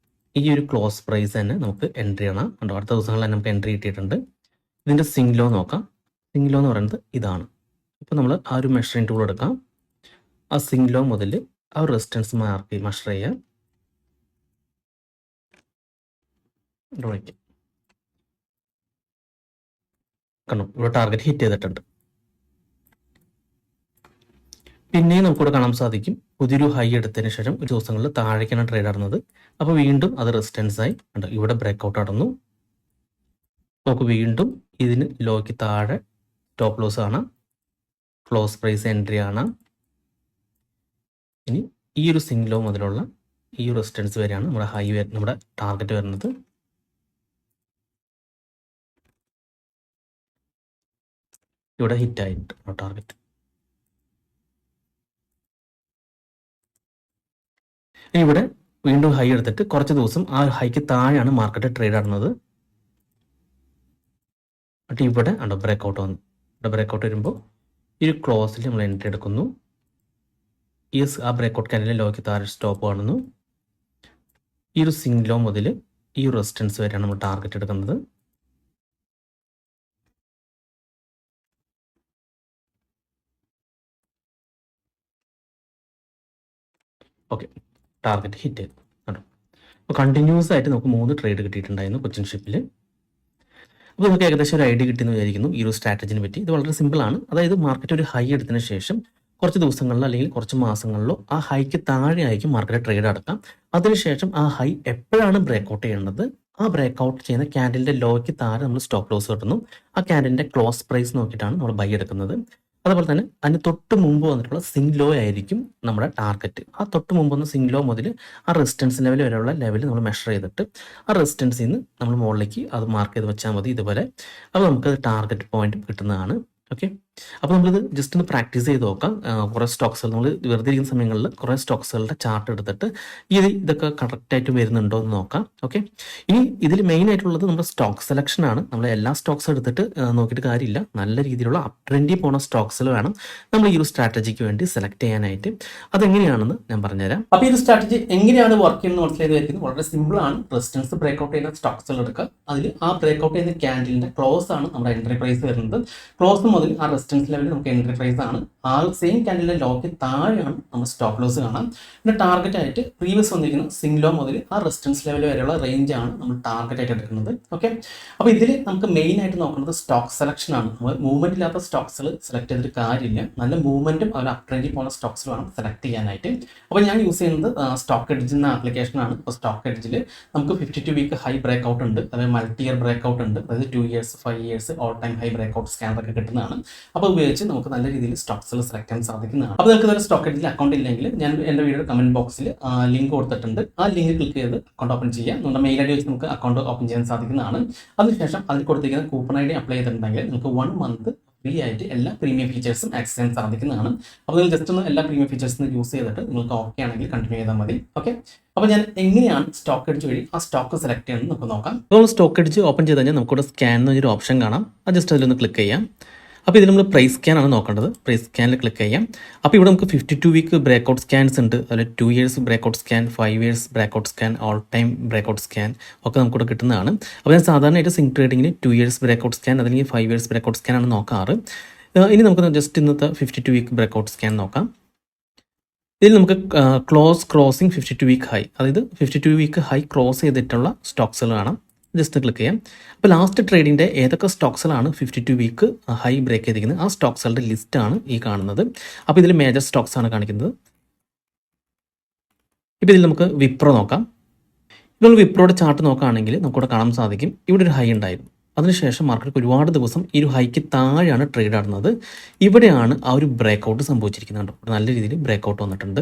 ഈ ഒരു ക്ലോസ് പ്രൈസ് തന്നെ നമുക്ക് എൻട്രി ആണ്. കണ്ടോ, അടുത്ത ദിവസങ്ങളിൽ തന്നെ നമുക്ക് എൻട്രി കിട്ടിയിട്ടുണ്ട്. ഇതിന്റെ സിംഗ് ലോ നോക്കാം. സിംഗ് ലോ എന്ന് പറയുന്നത് ഇതാണ്. ഇപ്പോൾ നമ്മൾ ആ ഒരു മെഷറിംഗ് ടൂൾ എടുക്കാം. ആ സിംഗ് ലോ മുതൽ ആ ഒരു റെസിസ്റ്റൻസ് മാർക്ക് മെഷർ ചെയ്യാം. കണ്ടോ, ഇവിടെ ടാർഗറ്റ് ഹിറ്റ് ചെയ്തിട്ടുണ്ട്. പിന്നെയും നമുക്കിവിടെ കാണാൻ സാധിക്കും പുതിയൊരു ഹൈ എടുത്തതിന് ശേഷം ഒരു ദിവസങ്ങളിൽ താഴേക്കാണ് ട്രേഡ് നടന്നത്. അപ്പോൾ വീണ്ടും അത് റെസിസ്റ്റൻസ് ആയി കണ്ടോ, ഇവിടെ ബ്രേക്ക് ഔട്ട് നടന്നു. നമുക്ക് വീണ്ടും ഇതിന് ലോയ്ക്ക് താഴെ സ്റ്റോപ്പ് ലോസ് കാണാം, ക്ലോസ് പ്രൈസ് എൻട്രി ആണ്. ഇനി ഈ ഒരു സിംഗ് ലോ മുതലുള്ള ഈ റെസിസ്റ്റൻസ് വരെയാണ് നമ്മുടെ ഹൈ നമ്മുടെ ടാർഗറ്റ് വരുന്നത്. ഇവിടെ ഹിറ്റ് ആയിട്ട് ടാർഗറ്റ്. ഇവിടെ വീണ്ടും ഹൈ എടുത്തിട്ട് കുറച്ച് ദിവസം ആ ഹൈക്ക് താഴെയാണ് മാർക്കറ്റ് ട്രേഡ് ആടുന്നത്. എന്നിട്ട് ഇവിടെ ബ്രേക്കൗട്ട് വന്നു. ഇവിടെ ബ്രേക്കൗട്ട് വരുമ്പോൾ ഈ ഒരു ക്ലോസിൽ നമ്മൾ എൻട്രി എടുക്കുന്നു. ആ ബ്രേക്കൗട്ട് ക്യാൻഡിലെ ലോയ്ക്ക് താഴെ സ്റ്റോപ്പ് കാണുന്നു. ഈ ഒരു സിംഗ് ലോ മുതൽ ഈ ഒരു റെസിസ്റ്റൻസ് വരെയാണ് നമ്മൾ ടാർഗറ്റ് എടുക്കുന്നത്. ഓക്കെ, ടാർഗറ്റ് ഹിറ്റ് ചെയ്തു കേട്ടോ. അപ്പോൾ കണ്ടിന്യൂസ് ആയിട്ട് നമുക്ക് 3 ട്രേഡ് കിട്ടിയിട്ടുണ്ടായിരുന്നു കൊച്ചിൻ ഷിപ്പിൽ. അപ്പോൾ നമുക്ക് ഏകദേശം ഒരു ഐഡിയ കിട്ടിയെന്ന് വിചാരിക്കുന്നു ഈ ഒരു സ്ട്രാറ്റജിനെ പറ്റി. ഇത് വളരെ സിമ്പിളാണ്. അതായത് മാർക്കറ്റ് ഒരു ഹൈ എടുത്തതിന് ശേഷം കുറച്ച് ദിവസങ്ങളിലോ അല്ലെങ്കിൽ കുറച്ച് മാസങ്ങളിലോ ആ ഹൈക്ക് താഴെ ആയിരിക്കും മാർക്കറ്റ് ട്രേഡ് അടക്കാം. അതിനുശേഷം ആ ഹൈ എപ്പോഴാണ് ബ്രേക്കൗട്ട് ചെയ്യേണ്ടത്, ആ ബ്രേക്കൗട്ട് ചെയ്യുന്ന ക്യാൻഡിലിൻ്റെ ലോയ്ക്ക് താഴെ നമ്മൾ സ്റ്റോപ്പ് ലോസ് കിട്ടുന്നു. ആ ക്യാൻഡിലിൻ്റെ ക്ലോസ് പ്രൈസ് നോക്കിയിട്ടാണ് നമ്മൾ ബൈ എടുക്കുന്നത്. അതുപോലെ തന്നെ അതിന് തൊട്ട് മുമ്പ് വന്നിട്ടുള്ള സിംഗ് ലോ ആയിരിക്കും നമ്മുടെ ടാർഗറ്റ്. ആ തൊട്ട് മുമ്പ് വന്ന സിംഗ് ലോ മുതൽ ആ റെസിസ്റ്റൻസ് ലെവൽ വരെയുള്ള ലെവൽ നമ്മൾ മെഷർ ചെയ്തിട്ട് ആ റെസിസ്റ്റൻസിൽ നിന്ന് നമ്മൾ മുകളിലേക്ക് അത് മാർക്ക് ചെയ്ത് വെച്ചാൽ മതി ഇതുപോലെ. അപ്പോൾ നമുക്ക് ടാർഗറ്റ് പോയിന്റ് കിട്ടുന്നതാണ്. ഓക്കെ, അപ്പോൾ നമ്മളിത് ജസ്റ്റ് ഒന്ന് പ്രാക്ടീസ് ചെയ്ത് നോക്കാം. കുറേ സ്റ്റോക്സുകൾ നമ്മൾ വെറുതെ ഇരിക്കുന്ന സമയങ്ങളിൽ കുറേ സ്റ്റോക്സുകളുടെ ചാർട്ട് എടുത്തിട്ട് ഇതൊക്കെ കറക്റ്റായിട്ട് വരുന്നുണ്ടോ എന്ന് നോക്കാം. ഓക്കെ, ഇനി ഇതിൽ മെയിൻ ആയിട്ടുള്ളത് നമ്മുടെ സ്റ്റോക്ക് സെലക്ഷൻ ആണ്. നമ്മൾ എല്ലാ സ്റ്റോക്സ് എടുത്തിട്ട് നോക്കിയിട്ട് കാര്യമില്ല. നല്ല രീതിയിലുള്ള അപ് ട്രെൻഡിൽ പോകുന്ന സ്റ്റോക്സുകൾ വേണം നമ്മൾ ഈ ഒരു സ്ട്രാറ്റജിക്ക് വേണ്ടി സെലക്ട് ചെയ്യാനായിട്ട്. അതെങ്ങനെയാണെന്ന് ഞാൻ പറഞ്ഞുതരാം. അപ്പോൾ ഈ ഒരു സ്ട്രാറ്റജി എങ്ങനെയാണ് വർക്ക് ചെയ്യുന്നത് മനസ്സിലായിരിക്കുന്നത്. വളരെ സിമ്പിളാണ്. റെസിസ്റ്റൻസ് ബ്രേക്കൗട്ട് ചെയ്യുന്ന സ്റ്റോക്സുകൾ എടുക്കുക. അതിൽ ആ ബ്രേക്കൗട്ട് ചെയ്യുന്ന ക്യാൻഡിലിൻ്റെ ക്ലോസ് ആണ് നമ്മുടെ എൻട്രി പ്രൈസ് വരുന്നത്. ക്ലോസ് മുതൽ ആ റെസിസ്റ്റൻസ് ലെവൽ നമുക്ക് എൻട്രി പ്രൈസ് ആണ്. ആ സെയിം ക്യാൻഡിലിന്റെ ലോക്ക് താഴെയാണ് നമ്മൾ സ്റ്റോപ്പ് ലോസ് കാണാം. പിന്നെ ടാർഗറ്റ് ആയിട്ട് പ്രീവിയസ് വന്നിരിക്കുന്ന സിംഗ് ലോ മുതൽ ആ റെസിസ്റ്റൻസ് ലെവൽ വരെയുള്ള റേഞ്ച് ആണ് നമ്മൾ ടാർഗറ്റ് ആയിട്ട് എടുക്കുന്നത്. ഓക്കെ, അപ്പോൾ ഇതിൽ നമുക്ക് മെയിൻ ആയിട്ട് നോക്കുന്നത് സ്റ്റോക്ക് സെലക്ഷൻ ആണ്. നമ്മൾ മൂവ്മെന്റ് ഇല്ലാത്ത സ്റ്റോക്സുകൾ സെലക്ട് ചെയ്തിട്ട് കാര്യമില്ല. നല്ല മൂവ്മെന്റും അവർ അപ് ട്രെൻഡിൽ പോകുന്ന സ്റ്റോക്സ് വേണം സെലക്ട് ചെയ്യാനായിട്ട്. അപ്പോൾ ഞാൻ യൂസ് ചെയ്യുന്നത് സ്റ്റോക്ക് എഡ്ജ് എന്ന ആപ്ലിക്കേഷനാണ്. ഇപ്പോൾ സ്റ്റോക്ക് എഡ്ജിൽ നമുക്ക് 52 വീക്ക് ഹൈ ബ്രേക്കൗട്ട് ഉണ്ട്, അതായത് മൾട്ടി ഇയർ ബ്രേക്കൗട്ട് ഉണ്ട്, അതായത് 2 years 5 years all time high breakout സ്കാനറൊക്കെ കിട്ടുന്നതാണ്. അപ്പോൾ ഉപയോഗിച്ച് നമുക്ക് നല്ല രീതിയിൽ സ്റ്റോക്സുകൾ സെലക്ട് ചെയ്യാൻ സാധിക്കുന്നതാണ്. അപ്പോൾ നിങ്ങൾക്ക് ഇതൊരു സ്റ്റോക്ക് എഡ്ജിൽ അക്കൗണ്ട് ഇല്ലെങ്കിൽ ഞാൻ എൻ്റെ വീഡിയോ കമന്റ് ബോക്സിൽ ലിങ്ക് കൊടുത്തിട്ടുണ്ട്. ആ ലിങ്ക് ക്ലിക്ക് ചെയ്ത് അക്കൗണ്ട് ഓപ്പൺ ചെയ്യാം. നമ്മുടെ മെയിൽ ഐ ഡി വെച്ച് നമുക്ക് അക്കൗണ്ട് ഓപ്പൺ ചെയ്യാൻ സാധിക്കുന്നതാണ്. അതിനുശേഷം അതിൽ കൊടുത്തിരിക്കുന്ന കൂപ്പൺ ഐ ഡി അപ്ലൈ ചെയ്തിട്ടുണ്ടെങ്കിൽ നിങ്ങൾക്ക് 1 മന്ത് ഫ്രീ ആയിട്ട് എല്ലാ പ്രീമിയം ഫീച്ചേഴ്സും ആക്സസ് ചെയ്യാൻ സാധിക്കുന്നതാണ്. അപ്പോൾ നിങ്ങൾ ജസ്റ്റ് ഒന്ന് എല്ലാ പ്രീമിയം ഫീച്ചേഴ്സും യൂസ് ചെയ്തിട്ട് നിങ്ങൾക്ക് ഓക്കെ ആണെങ്കിൽ കണ്ടിന്യൂ ചെയ്താൽ മതി. ഓക്കെ, അപ്പോൾ ഞാൻ എങ്ങനെയാണ് സ്റ്റോക്ക് എഡ്ജ് വഴി ആ സ്റ്റോക്ക് സെലക്ട് ചെയ്യുന്നത് നമുക്ക് നോക്കാം. അപ്പോൾ സ്റ്റോക്ക് എഡ്ജ് ഓപ്പൺ ചെയ്ത് കഴിഞ്ഞാൽ നമുക്കിവിടെ സ്കാൻ എന്നൊരു ഓപ്ഷൻ കാണാം. അത് ജസ്റ്റ് അതിലൊന്ന് ക്ലിക്ക് ചെയ്യാം. അപ്പോൾ ഇതിൽ നമ്മൾ പ്രൈസ് സ്കാൻ ആണ് നോക്കേണ്ടത്. പ്രൈസ് സ്കാനിൽ ക്ലിക്ക് ചെയ്യാം. അപ്പോൾ ഇവിടെ നമുക്ക് 52 വീക്ക് ബ്രേക്കൗട്ട് സ്കാൻസ് ഉണ്ട്. അതിൽ 2 years breakout scan, 5 years breakout scan, all time breakout scan ഒക്കെ നമുക്കിവിടെ കിട്ടുന്നതാണ്. അപ്പോൾ ഞാൻ സാധാരണയായിട്ട് സിംഗ് ട്രേഡിങ്ങിന് 2 ഇയേഴ്സ് ബ്രേക്കൗട്ട് സ്കാൻ അല്ലെങ്കിൽ 5 ഇയേഴ്സ് ബ്രേക്കൗട്ട് സ്കാൻ ആണ് നോക്കാറ്. ഇനി നമുക്ക് ജസ്റ്റ് ഇന്നത്തെ 52 വീക്ക് ബ്രേക്കൗട്ട് സ്കാൻ നോക്കാം. ഇതിൽ നമുക്ക് ക്രോസിംഗ് 52 വീക്ക് ഹൈ, അതായത് 52 വീക്ക് ഹൈ ക്രോസ് ചെയ്തിട്ടുള്ള സ്റ്റോക്സുകൾ കാണാം. ജസ്റ്റ് ക്ലിക്ക് ചെയ്യാം. അപ്പോൾ ലാസ്റ്റ് ട്രേഡിൻ്റെ ഏതൊക്കെ സ്റ്റോക്സുകളാണ് 52 വീക്ക് ഹൈ ബ്രേക്ക് ചെയ്തിരിക്കുന്നത് ആ സ്റ്റോക്സുകളുടെ ലിസ്റ്റാണ് ഈ കാണുന്നത്. അപ്പോൾ ഇതിൽ മേജർ സ്റ്റോക്സ് ആണ് കാണിക്കുന്നത്. ഇപ്പോൾ ഇതിൽ നമുക്ക് വിപ്രോ നോക്കാം. ഇപ്പോൾ വിപ്രോയുടെ ചാർട്ട് നോക്കുകയാണെങ്കിൽ നമുക്കിവിടെ കാണാൻ സാധിക്കും ഇവിടെ ഒരു ഹൈ ഉണ്ടായിരുന്നു. അതിനുശേഷം മാർക്കറ്റ് ഒരുപാട് ദിവസം ഈ ഒരു ഹൈക്ക് താഴെയാണ് ട്രേഡ് ആടുന്നത്. ഇവിടെയാണ് ആ ഒരു ബ്രേക്കൗട്ട് സംഭവിച്ചിരിക്കുന്നത്. നല്ല രീതിയിൽ ബ്രേക്കൗട്ട് വന്നിട്ടുണ്ട്.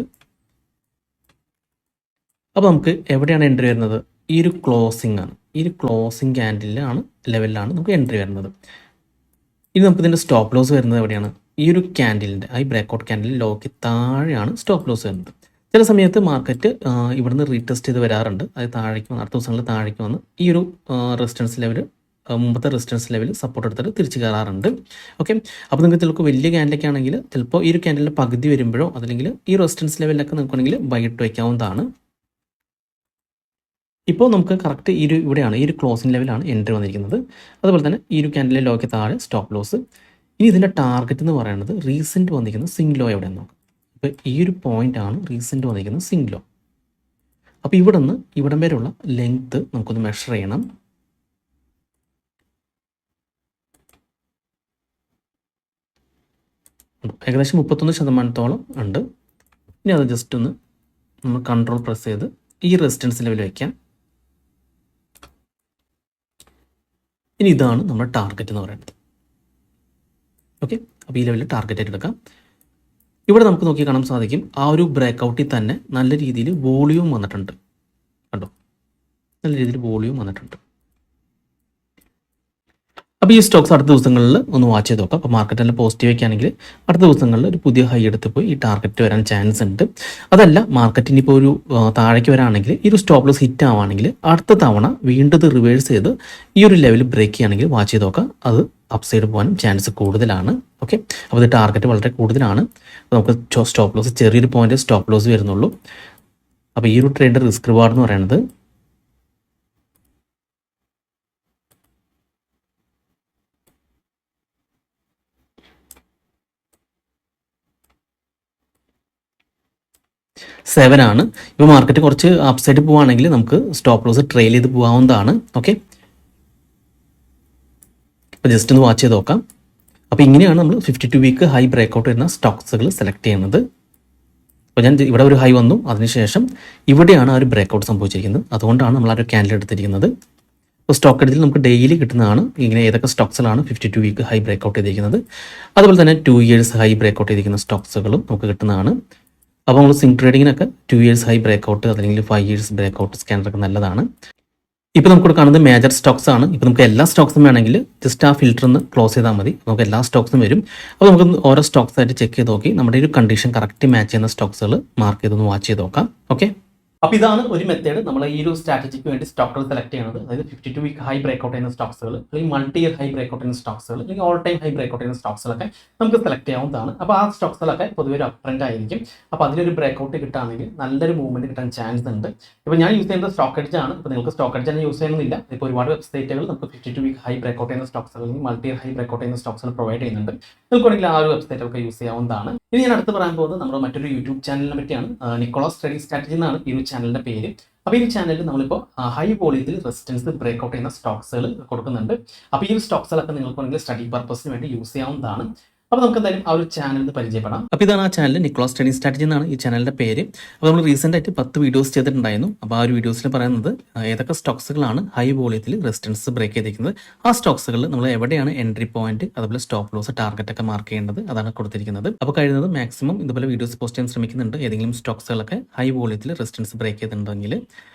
അപ്പോൾ നമുക്ക് എവിടെയാണ് എൻട്രി വരുന്നത്? ഈ ഒരു ക്ലോസിംഗ് ആണ്. ഈ ഒരു ക്ലോസിംഗ് ക്യാൻഡിലാണ് ലെവലിലാണ് നമുക്ക് എൻട്രി വരുന്നത്. ഇനി നമുക്ക് ഇതിൻ്റെ സ്റ്റോപ്പ് ലോസ് വരുന്നത് എവിടെയാണ്? ഈ ഒരു ക്യാൻഡിലിൻ്റെ ഈ ബ്രേക്കൗട്ട് ക്യാൻഡിൽ ലോക്ക് താഴെയാണ് സ്റ്റോപ്പ് ലോസ് വരുന്നത്. ചില സമയത്ത് മാർക്കറ്റ് ഇവിടുന്ന് റീടെസ്റ്റ് ചെയ്ത് വരാറുണ്ട്. അത് താഴേക്ക് വന്ന് അടുത്ത ദിവസങ്ങളിൽ താഴേക്ക് വന്ന് ഈ ഒരു റെസിസ്റ്റൻസ് ലെവൽ മുമ്പത്തെ റെസിസ്റ്റൻസ് ലെവൽ സപ്പോർട്ട് എടുത്തിട്ട് തിരിച്ച് കയറാറുണ്ട്. ഓക്കെ, അപ്പോൾ നിങ്ങൾക്ക് ചിലപ്പോൾ വലിയ ക്യാൻഡിലൊക്കെ ആണെങ്കിൽ ചിലപ്പോൾ ഈ ഒരു ക്യാൻഡിലിൻ്റെ പകുതി വരുമ്പോഴോ അല്ലെങ്കിൽ ഈ റെസിസ്റ്റൻസ് ലെവലിലൊക്കെ നിൽക്കുകയാണെങ്കിൽ ബൈട്ട് വയ്ക്കാവുന്നതാണ്. ഇപ്പോൾ നമുക്ക് കറക്റ്റ് ഇവിടെയാണ് ഈ ഒരു ക്ലോസിംഗ് ലെവലാണ് എൻട്രി വന്നിരിക്കുന്നത്. അതുപോലെ തന്നെ ഈ ഒരു ക്യാൻഡിലെ ലോയ്ക്ക് താഴെ സ്റ്റോപ്പ് ലോസ്. ഇനി ഇതിൻ്റെ ടാർഗറ്റ് എന്ന് പറയുന്നത് റീസെൻറ്റ് വന്നിരിക്കുന്ന സിംഗ് ലോ എവിടെയെന്ന് നോക്കാം. ഇപ്പോൾ ഈ ഒരു പോയിന്റ് ആണ് റീസെൻറ്റ് വന്നിരിക്കുന്ന സിംഗ് ലോ. അപ്പോൾ ഇവിടെ നിന്ന് ഇവിടം വരെയുള്ള ലെങ്ത്ത് നമുക്കൊന്ന് മെഷർ ചെയ്യണം. ഏകദേശം 31% ഉണ്ട്. ഇനി അത് ജസ്റ്റ് ഒന്ന് നമ്മൾ കൺട്രോൾ പ്രസ് ചെയ്ത് ഈ റെസിസ്റ്റൻസ് ലെവൽ വയ്ക്കാം. ഇനി ഇതാണ് നമ്മുടെ ടാർഗറ്റ് എന്ന് പറയുന്നത്. ഓക്കെ, അപ്പോൾ ഈ ലെവലിൽ ടാർഗറ്റ് ആയിട്ട് എടുക്കാം. ഇവിടെ നമുക്ക് നോക്കി കാണാൻ സാധിക്കും ആ ഒരു ബ്രേക്കൗട്ടിൽ തന്നെ നല്ല രീതിയിൽ വോളിയൂം വന്നിട്ടുണ്ട്. കണ്ടോ, നല്ല രീതിയിൽ വോളിയൂം വന്നിട്ടുണ്ട്. അപ്പോൾ ഈ സ്റ്റോക്സ് അടുത്ത ദിവസങ്ങളിൽ ഒന്ന് വാച്ച് ചെയ്ത് നോക്കാം. അപ്പോൾ മാർക്കറ്റെല്ലാം പോസിറ്റീവ് ഒക്കെ ആണെങ്കിൽ അടുത്ത ദിവസങ്ങളിൽ ഒരു പുതിയ ഹൈ എടുത്ത് പോയി ഈ ടാർഗറ്റ് വരാൻ ചാൻസ് ഉണ്ട്. അതല്ല മാർക്കറ്റിന് ഇപ്പോൾ ഒരു താഴേക്ക് വരാണെങ്കിൽ ഈ ഒരു സ്റ്റോപ്പ് ലോസ് ഹിറ്റ് ആവുകയാണെങ്കിൽ അടുത്ത തവണ വീണ്ടും ഇത് റിവേഴ്സ് ചെയ്ത് ഈ ഒരു ലെവൽ ബ്രേക്ക് ചെയ്യുകയാണെങ്കിൽ വാച്ച് ചെയ്ത് നോക്കാം. അത് അപ്സൈഡ് പോകാനും ചാൻസ് കൂടുതലാണ്. ഓക്കെ, അപ്പോൾ ഇത് ടാർഗറ്റ് വളരെ കൂടുതലാണ്. നമുക്ക് സ്റ്റോപ്പ് ലോസ് ചെറിയൊരു പോയിന്റ് സ്റ്റോപ്പ് ലോസ് വരുന്നുള്ളൂ. അപ്പോൾ ഈ ഒരു ട്രേഡ് റിസ്ക് റിവാർഡ് എന്ന് പറയുന്നത് 7 ആണ്. ഇപ്പോൾ മാർക്കറ്റ് കുറച്ച് അപ്സൈഡ് പോവുകയാണെങ്കിൽ നമുക്ക് സ്റ്റോപ്പ് ലോസ് ട്രെയിൽ ചെയ്ത് പോകാവുന്നതാണ്. ഓക്കെ, അപ്പോൾ ജസ്റ്റ് ഒന്ന് വാച്ച് ചെയ്ത് നോക്കാം. അപ്പോൾ ഇങ്ങനെയാണ് നമ്മൾ 52 വീക്ക് ഹൈ ബ്രേക്കൗട്ട് വരുന്ന സ്റ്റോക്സുകൾ സെലക്ട് ചെയ്യുന്നത്. അപ്പോൾ ഞാൻ ഇവിടെ ഒരു ഹൈ വന്നു, അതിനുശേഷം ഇവിടെയാണ് ആ ഒരു ബ്രേക്കൗട്ട് സംഭവിച്ചിരിക്കുന്നത്. അതുകൊണ്ടാണ് നമ്മൾ ആ ഒരു ക്യാൻഡിൽ എടുത്തിരിക്കുന്നത്. അപ്പോൾ സ്റ്റോക്ക് എടുത്തിൽ നമുക്ക് ഡെയിലി കിട്ടുന്നതാണ് ഇങ്ങനെ ഏതൊക്കെ സ്റ്റോക്സിലാണ് 52 വീക്ക് ഹൈ ബ്രേക്കൗട്ട് ചെയ്തിരിക്കുന്നത്. അതുപോലെ തന്നെ 2 ഇയേഴ്സ് ഹൈ ബ്രേക്കൗട്ട് ചെയ്തിരിക്കുന്ന സ്റ്റോക്സുകളും നമുക്ക് കിട്ടുന്നതാണ്. അപ്പോൾ നമ്മൾ സ്വിംഗ് ട്രേഡിങ്ങിനൊക്കെ 2 ഇയേഴ്സ് ഹൈ ബ്രേക്കൗട്ട് അല്ലെങ്കിൽ 5 ഇയേഴ്സ് ബ്രേക്കൗട്ട് സ്കാനറൊക്കെ നല്ലതാണ്. ഇപ്പോൾ നമുക്ക് കാണുന്നത് മേജർ സ്റ്റോക്സ് ആണ്. ഇപ്പോൾ നമുക്ക് എല്ലാ സ്റ്റോക്സും വേണമെങ്കിൽ ജസ്റ്റ് ആ ഫിൽറ്റർ ഒന്ന് ക്ലോസ് ചെയ്താൽ മതി, നമുക്ക് എല്ലാ സ്റ്റോക്സും വരും. അപ്പോൾ നമുക്ക് ഓരോ സ്റ്റോക്സ് ആയിട്ട് ചെക്ക് ചെയ്ത് നോക്കി നമ്മുടെ ഒരു കണ്ടീഷൻ കറക്റ്റ് മാച്ച് ചെയ്യുന്ന സ്റ്റോക്സുകൾ മാർക്ക് ചെയ്തൊന്ന് വാച്ച് ചെയ്ത് നോക്കാം. ഓക്കെ, അപ്പോൾ ഇതാണ് ഒരു മെത്തേഡ് നമ്മൾ ഈ ഒരു സ്ട്രാറ്റജിക്ക് വേണ്ടി സ്റ്റോക്കുകൾ സെലക്ട് ചെയ്യുന്നത്. അതായത് 52 വീക്ക് ഹൈ ബ്രേക്കൗട്ട് ചെയ്യുന്ന സ്റ്റോക്സുകൾ അല്ലെങ്കിൽ മൾട്ടി ഇയർ ഹൈ ബ്രേക്കൗട്ട് ചെയ്യുന്ന സ്റ്റോക്സുകൾ അല്ലെങ്കിൽ ഓൾ ടൈം ഹൈ ബ്രേക്കൗട്ട് ചെയ്യുന്ന സ്റ്റോക്സുകളൊക്കെ നമുക്ക് സെലക്ട് ചെയ്യാവുന്നതാണ്. അപ്പോൾ ആ സ്റ്റോക്സുകളൊക്കെ പൊതുവെ ഒരു അപ് ട്രെൻഡ് ആയിരിക്കും. അപ്പോൾ അതിലൊരു ബ്രേക്കൗട്ട് കിട്ടുകയാണെങ്കിൽ നല്ലൊരു മൂവ്മെന്റ് കിട്ടാൻ ചാൻസ് ഉണ്ട്. ഇപ്പോൾ ഞാൻ യൂസ് ചെയ്യുന്നത് സ്റ്റോക്ക് എഡ്ജ് ആണ്. ഇപ്പോൾ നിങ്ങൾക്ക് സ്റ്റോക്ക് എഡ്ജ് തന്നെ യൂസ് ചെയ്യണമെന്നില്ല. ഇപ്പോൾ ഒരുപാട് വെബ്സൈറ്റുകൾ നമുക്ക് 52 വീക്ക് ഹൈ ബ്രേക്കൗട്ട് ചെയ്യുന്ന സ്റ്റോക്സുകൾ അല്ലെങ്കിൽ മൾട്ടി ഇയർ ഹൈ ബ്രേക്കൗട്ട് ചെയ്യുന്ന സ്റ്റോക്സുകൾ പ്രൊവൈഡ് ചെയ്യുന്നുണ്ട്. നിങ്ങൾക്കാണെങ്കിൽ ആ ഒരു വെബ്സൈറ്റൊക്കെ യൂസ് ചെയ്യാവുന്നതാണ്. ഇനി ഞാൻ അടുത്ത് പറയാൻ പോകുന്നത് നമ്മുടെ മറ്റൊരു യൂട്യൂബ് ചാനലിനെ പറ്റിയാണ്. നിക്കോളാസ് ട്രേഡിംഗ് സ്ട്രാറ്റജി എന്നാണ് ഈ ഒരു ചാനലിന്റെ പേര്. അപ്പോൾ ഈ ചാനലിൽ നമ്മളിപ്പോൾ ഹൈ വോളിയത്തിൽ റെസിസ്റ്റൻസ് ബ്രേക്കൗട്ട് ചെയ്യുന്ന സ്റ്റോക്സുകൾ കൊടുക്കുന്നുണ്ട്. അപ്പോൾ ഈ ഒരു സ്റ്റോക്സുകളൊക്കെ നിങ്ങൾക്ക് വേണമെങ്കിൽ സ്റ്റഡി പർപ്പസിന് വേണ്ടി യൂസ് ചെയ്യാവുന്നതാണ്. അപ്പോൾ നമുക്ക് എന്തായാലും ആ ഒരു ചാനൽ പരിചയപ്പെടാം. അപ്പോൾ ഇതാണ് ആ ചാനൽ, നിക്കോളാസ് ട്രേഡിംഗ് സ്ട്രാറ്റജി എന്നാണ് ഈ ചാനലിന്റെ പേര്. അപ്പോൾ നമ്മൾ റീസെന്റ് ആയിട്ട് 10 വീഡിയോസ് ചെയ്തിട്ടുണ്ടായിരുന്നു. അപ്പോൾ ആ ഒരു വീഡിയോസിൽ പറയുന്നത് ഏതൊക്കെ സ്റ്റോക്സുകളാണ് ഹൈ വോളിയത്തിൽ റെസിസ്റ്റൻസ് ബ്രേക്ക് ചെയ്തിരിക്കുന്നത്, ആ സ്റ്റോക്സുകളിൽ നമ്മൾ എവിടെയാണ് എൻട്രി പോയിന്റ് അതുപോലെ സ്റ്റോപ്പ് ലോസ് ടാർഗറ്റ് ഒക്കെ മാർക്ക് ചെയ്യേണ്ടത്, അതാണ് കൊടുത്തിരിക്കുന്നത്. അപ്പോൾ കഴിയുന്നത് മാക്സിമം ഇതുപോലെ വീഡിയോസ് പോസ്റ്റ് ചെയ്യാൻ ശ്രമിക്കുന്നുണ്ട്. ഏതെങ്കിലും സ്റ്റോക്സുകളൊക്കെ ഹൈ വോളിയത്തിൽ റെസിസ്റ്റൻസ് ബ്രേക്ക് ചെയ്തിട്ടുണ്ടെങ്കിൽ.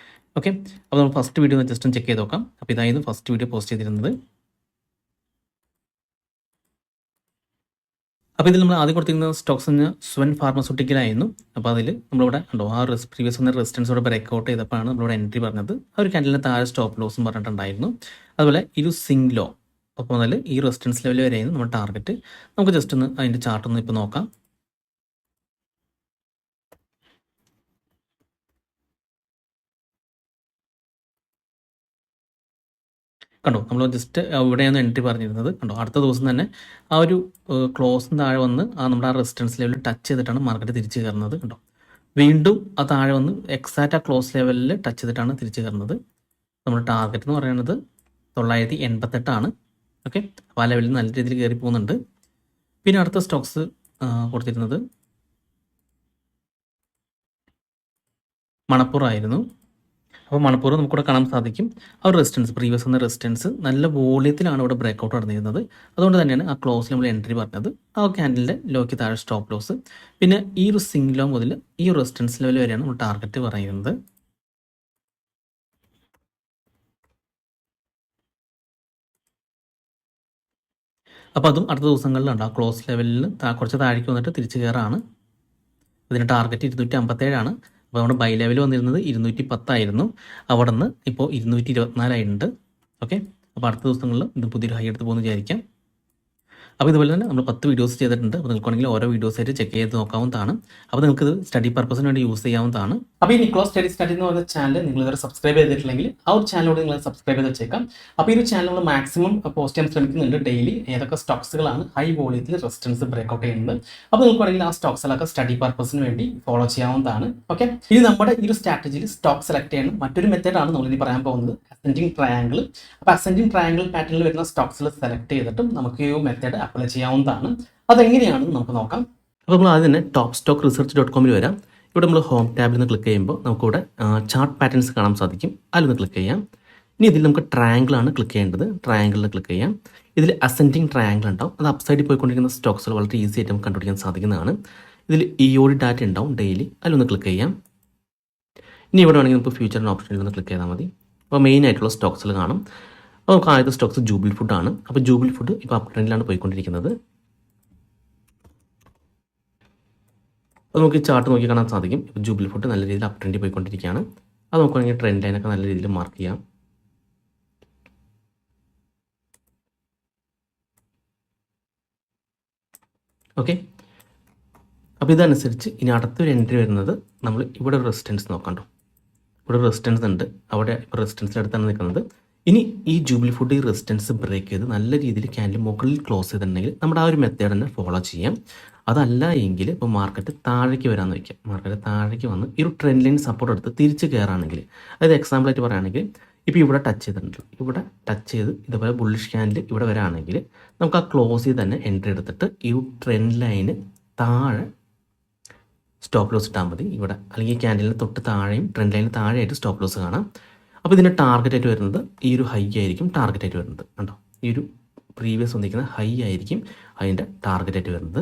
ഓക്കെ, അപ്പോൾ നമ്മൾ ഫസ്റ്റ് വീഡിയോ ജസ്റ്റ് ഒന്ന് ചെക്ക് ചെയ്ത് നോക്കാം. അപ്പോൾ ഇതായിരുന്നു ഫസ്റ്റ് വീഡിയോ പോസ്റ്റ് ചെയ്തിരുന്നത്. അപ്പോൾ ഇതിൽ നമ്മൾ ആദ്യം കൊടുത്തിരുന്ന സ്റ്റോക്സ് സ്വൻ ഫാർമസ്യൂട്ടിക്കലായിരുന്നു. അപ്പോൾ അതിൽ നമ്മളിവിടെ ഉണ്ടോ ആ പ്രീവിയസ് വന്ന റെസിസ്റ്റൻസോടെ ബ്രേക്കൗട്ട് ചെയ്തപ്പോഴാണ് നമ്മളിവിടെ എൻട്രി പറഞ്ഞത്. ആ ഒരു ക്യാൻഡലിന് താഴെ സ്റ്റോപ്പ് ലോസും പറഞ്ഞിട്ടുണ്ടായിരുന്നു. അതുപോലെ ഈ ഒരു സിംഗ്ലോ അപ്പോൾ മുതൽ ഈ റെസിസ്റ്റൻസ് ലെവൽ വരെയായിരുന്നു നമ്മുടെ ടാർഗറ്റ്. നമുക്ക് ജസ്റ്റ് ഒന്ന് അതിൻ്റെ ചാർട്ടൊന്ന് ഇപ്പോൾ നോക്കാം. കണ്ടോ, നമ്മൾ ജസ്റ്റ് ഇവിടെയാണ് എൻട്രി പറഞ്ഞിരുന്നത്. കണ്ടോ, അടുത്ത ദിവസം തന്നെ ആ ഒരു ക്ലോസിന് താഴെ വന്ന് നമ്മുടെ ആ റെസിസ്റ്റൻസ് ലെവലിൽ ടച്ച് ചെയ്തിട്ടാണ് മാർക്കറ്റ് തിരിച്ചു കയറുന്നത്. കണ്ടോ, വീണ്ടും ആ താഴെ വന്ന് എക്സാക്റ്റ് ആ ക്ലോസ് ലെവലിൽ ടച്ച് ചെയ്തിട്ടാണ് തിരിച്ചു കയറുന്നത്. നമ്മുടെ ടാർഗറ്റ് എന്ന് പറയുന്നത് 988 ഓക്കെ, അപ്പോൾ ആ ലെവലിൽ നല്ല രീതിയിൽ കയറി പോകുന്നുണ്ട്. പിന്നെ അടുത്ത സ്റ്റോക്സ് കൊടുത്തിരുന്നത് മണപ്പൂറായിരുന്നു. അപ്പോൾ മണപ്പൂർ നമുക്കിവിടെ കാണാൻ സാധിക്കും ആ ഒരു റെസിസ്റ്റൻസ് പ്രീവിയസ് വന്ന റെസിസ്റ്റൻസ് നല്ല വോളിയത്തിലാണ് ഇവിടെ ബ്രേക്കൗട്ട് നടന്നിരുന്നത്. അതുകൊണ്ട് തന്നെയാണ് ആ ക്ലോസിൽ നമ്മൾ എൻട്രി പറഞ്ഞത്. ആ ക്യാൻഡലിൻ്റെ ലോക്ക് താഴെ സ്റ്റോപ്പ് ലോസ്. പിന്നെ ഈ ഒരു സിംഗ്ലോ മുതൽ ഈ ഒരു റെസിസ്റ്റൻസ് ലെവൽ വരെയാണ് നമ്മൾ ടാർഗറ്റ് പറയുന്നത്. അപ്പോൾ അതും അടുത്ത ദിവസങ്ങളിലുണ്ട്. ആ ക്ലോസ് ലെവലിൽ കുറച്ച് താഴേക്ക് വന്നിട്ട് തിരിച്ചു കയറാണ്. ഇതിൻ്റെ ടാർഗറ്റ് 257. അപ്പോൾ നമ്മുടെ ബൈ ലെവൽ വന്നിരുന്നത് 210 അവിടെ നിന്ന് ഇപ്പോൾ 224 ഓക്കെ, അപ്പോൾ അടുത്ത ദിവസങ്ങളിൽ ഇത് പുതിയൊരു ഹൈ എടുത്ത് പോകുന്ന വിചാരിക്കാം. അപ്പോൾ ഇതുപോലെ തന്നെ നമ്മൾ 10 വീഡിയോസ് ചെയ്തിട്ടുണ്ട്. അപ്പോൾ നിങ്ങൾക്കാണെങ്കിൽ ഓരോ വീഡിയോസ് ആയിട്ട് ചെക്ക് ചെയ്ത് നോക്കാവുന്നതാണ്. അപ്പോൾ നിങ്ങൾക്ക് ഇത് സ്റ്റഡി പർപ്പസിന് വേണ്ടി യൂസ് ചെയ്യാവുന്നതാണ്. അപ്പോൾ ഈ നിക്കോളാസ് സ്റ്റഡി സ്ട്രാറ്റജി എന്ന് പറയുന്ന ചാനൽ നിങ്ങൾ ഇതുവരെ സബ്സ്ക്രൈബ് ചെയ്തിട്ടില്ലെങ്കിൽ ആ ഒരു ചാനലോട് നിങ്ങൾ സബ്സ്ക്രൈബ് ചെയ്ത് വെച്ചേക്കാം. അപ്പോൾ ഈ ഒരു ചാനൽ നമ്മൾ മാക്സിമം പോസ്റ്റ് ചെയ്യാൻ ശ്രമിക്കുന്നുണ്ട്. ഡെയിലി ഏതൊക്കെ സ്റ്റോക്സുകളാണ് ഹൈ വോളിയത്തിൽ റെസിസ്റ്റൻസ് ബ്രേക്കൗട്ട് ചെയ്യുന്നത്, അപ്പോൾ നിങ്ങൾക്കാണെങ്കിൽ ആ സ്റ്റോക്സുകളൊക്കെ സ്റ്റഡി പർപ്പസിന് വേണ്ടി ഫോളോ ചെയ്യാവുന്നതാണ്. ഓക്കെ, ഇനി നമ്മുടെ ഈ ഒരു സ്ട്രാറ്റജിയിൽ സ്റ്റോക്ക് സെലക്ട് ചെയ്യുന്ന മറ്റൊരു മെത്തേഡാണ് നമ്മളിനി പറയാൻ പോകുന്നത്, അസെൻഡിങ് ട്രയാങ്കിൾ. അപ്പോൾ അസെൻഡിങ് ട്രയാങ്കിൾ പാറ്റേണിൽ വരുന്ന സ്റ്റോക്സുകൾ സെലക്ട് ചെയ്തിട്ടും നമുക്ക് ഈ മെത്തേഡ് അപ്ലൈ ചെയ്യാവുന്നതാണ്. അതെങ്ങനെയാണെന്ന് നമുക്ക് നോക്കാം. അപ്പോൾ നമ്മൾ ആദ്യം തന്നെ topstockresearch.com വരാം. ഇവിടെ നമ്മൾ ഹോം ടാബിൽ നിന്ന് ക്ലിക്ക് ചെയ്യുമ്പോൾ നമുക്കിവിടെ ചാർട്ട് പാറ്റേൺസ് കാണാൻ സാധിക്കും. അതിലൊന്ന് ക്ലിക്ക് ചെയ്യാം. ഇനി ഇതിൽ നമുക്ക് ട്രയാങ്കിളാണ് ക്ലിക്ക് ചെയ്യേണ്ടത്. ട്രയാങ്കിളിൽ ക്ലിക്ക് ചെയ്യാം. ഇതിൽ അസെൻഡിങ് ട്രയാങ്കിൾ ഉണ്ടാവും. അത് അപ്സൈഡിൽ പോയിക്കൊണ്ടിരിക്കുന്ന സ്റ്റോക്സുകൾ വളരെ ഈസി ആയിട്ട് നമുക്ക് കണ്ടുപിടിക്കാൻ സാധിക്കുന്നതാണ്. ഇതിൽ ഇയോടി ഡാറ്റ ഉണ്ടാവും ഡെയിലി, അതിലൊന്ന് ക്ലിക്ക് ചെയ്യാം. ഇനി ഇവിടെ വേണമെങ്കിൽ നമുക്ക് ഫ്യൂച്ചറിൻ്റെ ഓപ്ഷനിൽ ഒന്ന് ക്ലിക്ക് ചെയ്താൽ മതി. അപ്പോൾ മെയിൻ ആയിട്ടുള്ള സ്റ്റോക്സുകൾ കാണും. അപ്പോൾ നമുക്ക് ആദ്യത്തെ സ്റ്റോക്സ് ജൂബിലി ഫുഡാണ്. അപ്പോൾ ജൂബിലി ഫുഡ് ഇപ്പോൾ അപ് ട്രെൻഡിലാണ് പോയിക്കൊണ്ടിരിക്കുന്നത്. അത് നമുക്ക് ചാർട്ട് നോക്കി കാണാൻ സാധിക്കും. ഇപ്പോൾ ജൂബിലി ഫുഡ് നല്ല രീതിയിൽ അപ് ട്രെൻഡിൽ പോയിക്കൊണ്ടിരിക്കുകയാണ്. അത് നമുക്ക് വേണമെങ്കിൽ ട്രെൻഡ് ലൈനൊക്കെ നല്ല രീതിയിൽ മാർക്ക് ചെയ്യാം. ഓക്കെ, അപ്പോൾ ഇതനുസരിച്ച് ഇനി അടുത്തൊരു എൻട്രി വരുന്നത് നമ്മൾ ഇവിടെ ഒരു റെസിസ്റ്റൻസ് നോക്കണ്ടോ. ഇവിടെ റെസിസ്റ്റൻസ് ഉണ്ട്, അവിടെ ഇപ്പോൾ റെസിസ്റ്റൻസിനടുത്താണ് നിൽക്കുന്നത്. ഇനി ഈ ജൂബിലി ഫുഡ് ഈ റെസിസ്റ്റൻസ് ബ്രേക്ക് ചെയ്ത് നല്ല രീതിയിൽ ക്യാൻഡിൽ മുകളിൽ ക്ലോസ് ചെയ്തിട്ടുണ്ടെങ്കിൽ നമ്മുടെ ആ ഒരു മെത്തേഡ് തന്നെ ഫോളോ ചെയ്യാം. അതല്ല എങ്കിൽ ഇപ്പോൾ മാർക്കറ്റ് താഴേക്ക് വരാമെന്ന് വയ്ക്കാം. മാർക്കറ്റ് താഴേക്ക് വന്ന് ഈ ഒരു ട്രെൻഡ് ലൈൻ സപ്പോർട്ട് എടുത്ത് തിരിച്ച് കയറുകയാണെങ്കിൽ, അതായത് എക്സാമ്പിളായിട്ട് പറയുകയാണെങ്കിൽ ഇപ്പോൾ ഇവിടെ ടച്ച് ചെയ്തിട്ടുണ്ട്, ഇവിടെ ടച്ച് ചെയ്ത് ഇതുപോലെ ബുള്ളിഷ് ക്യാൻഡിൽ ഇവിടെ വരാണെങ്കിൽ നമുക്ക് ആ ക്ലോസ് ചെയ്ത് തന്നെ എൻട്രി എടുത്തിട്ട് ഈ ട്രെൻഡ് ലൈന് താഴെ സ്റ്റോപ്പ് ലോസ് ഇട്ടാൽ മതി ഇവിടെ, അല്ലെങ്കിൽ ക്യാൻഡിലിന് തൊട്ട് താഴെയും ട്രെൻഡ് ലൈനിന് താഴെയായിട്ട് സ്റ്റോപ്പ് ലോസ് കാണാം. അപ്പോൾ ഇതിൻ്റെ ടാർഗറ്റായിട്ട് വരുന്നത് ഈ ഒരു ഹൈ ആയിരിക്കും ടാർഗറ്റായിട്ട് വരുന്നത് കണ്ടോ. ഈ ഒരു പ്രീവിയസ് വന്നിരിക്കുന്ന ഹൈ ആയിരിക്കും അതിൻ്റെ ടാർഗറ്റായിട്ട് വരുന്നത്.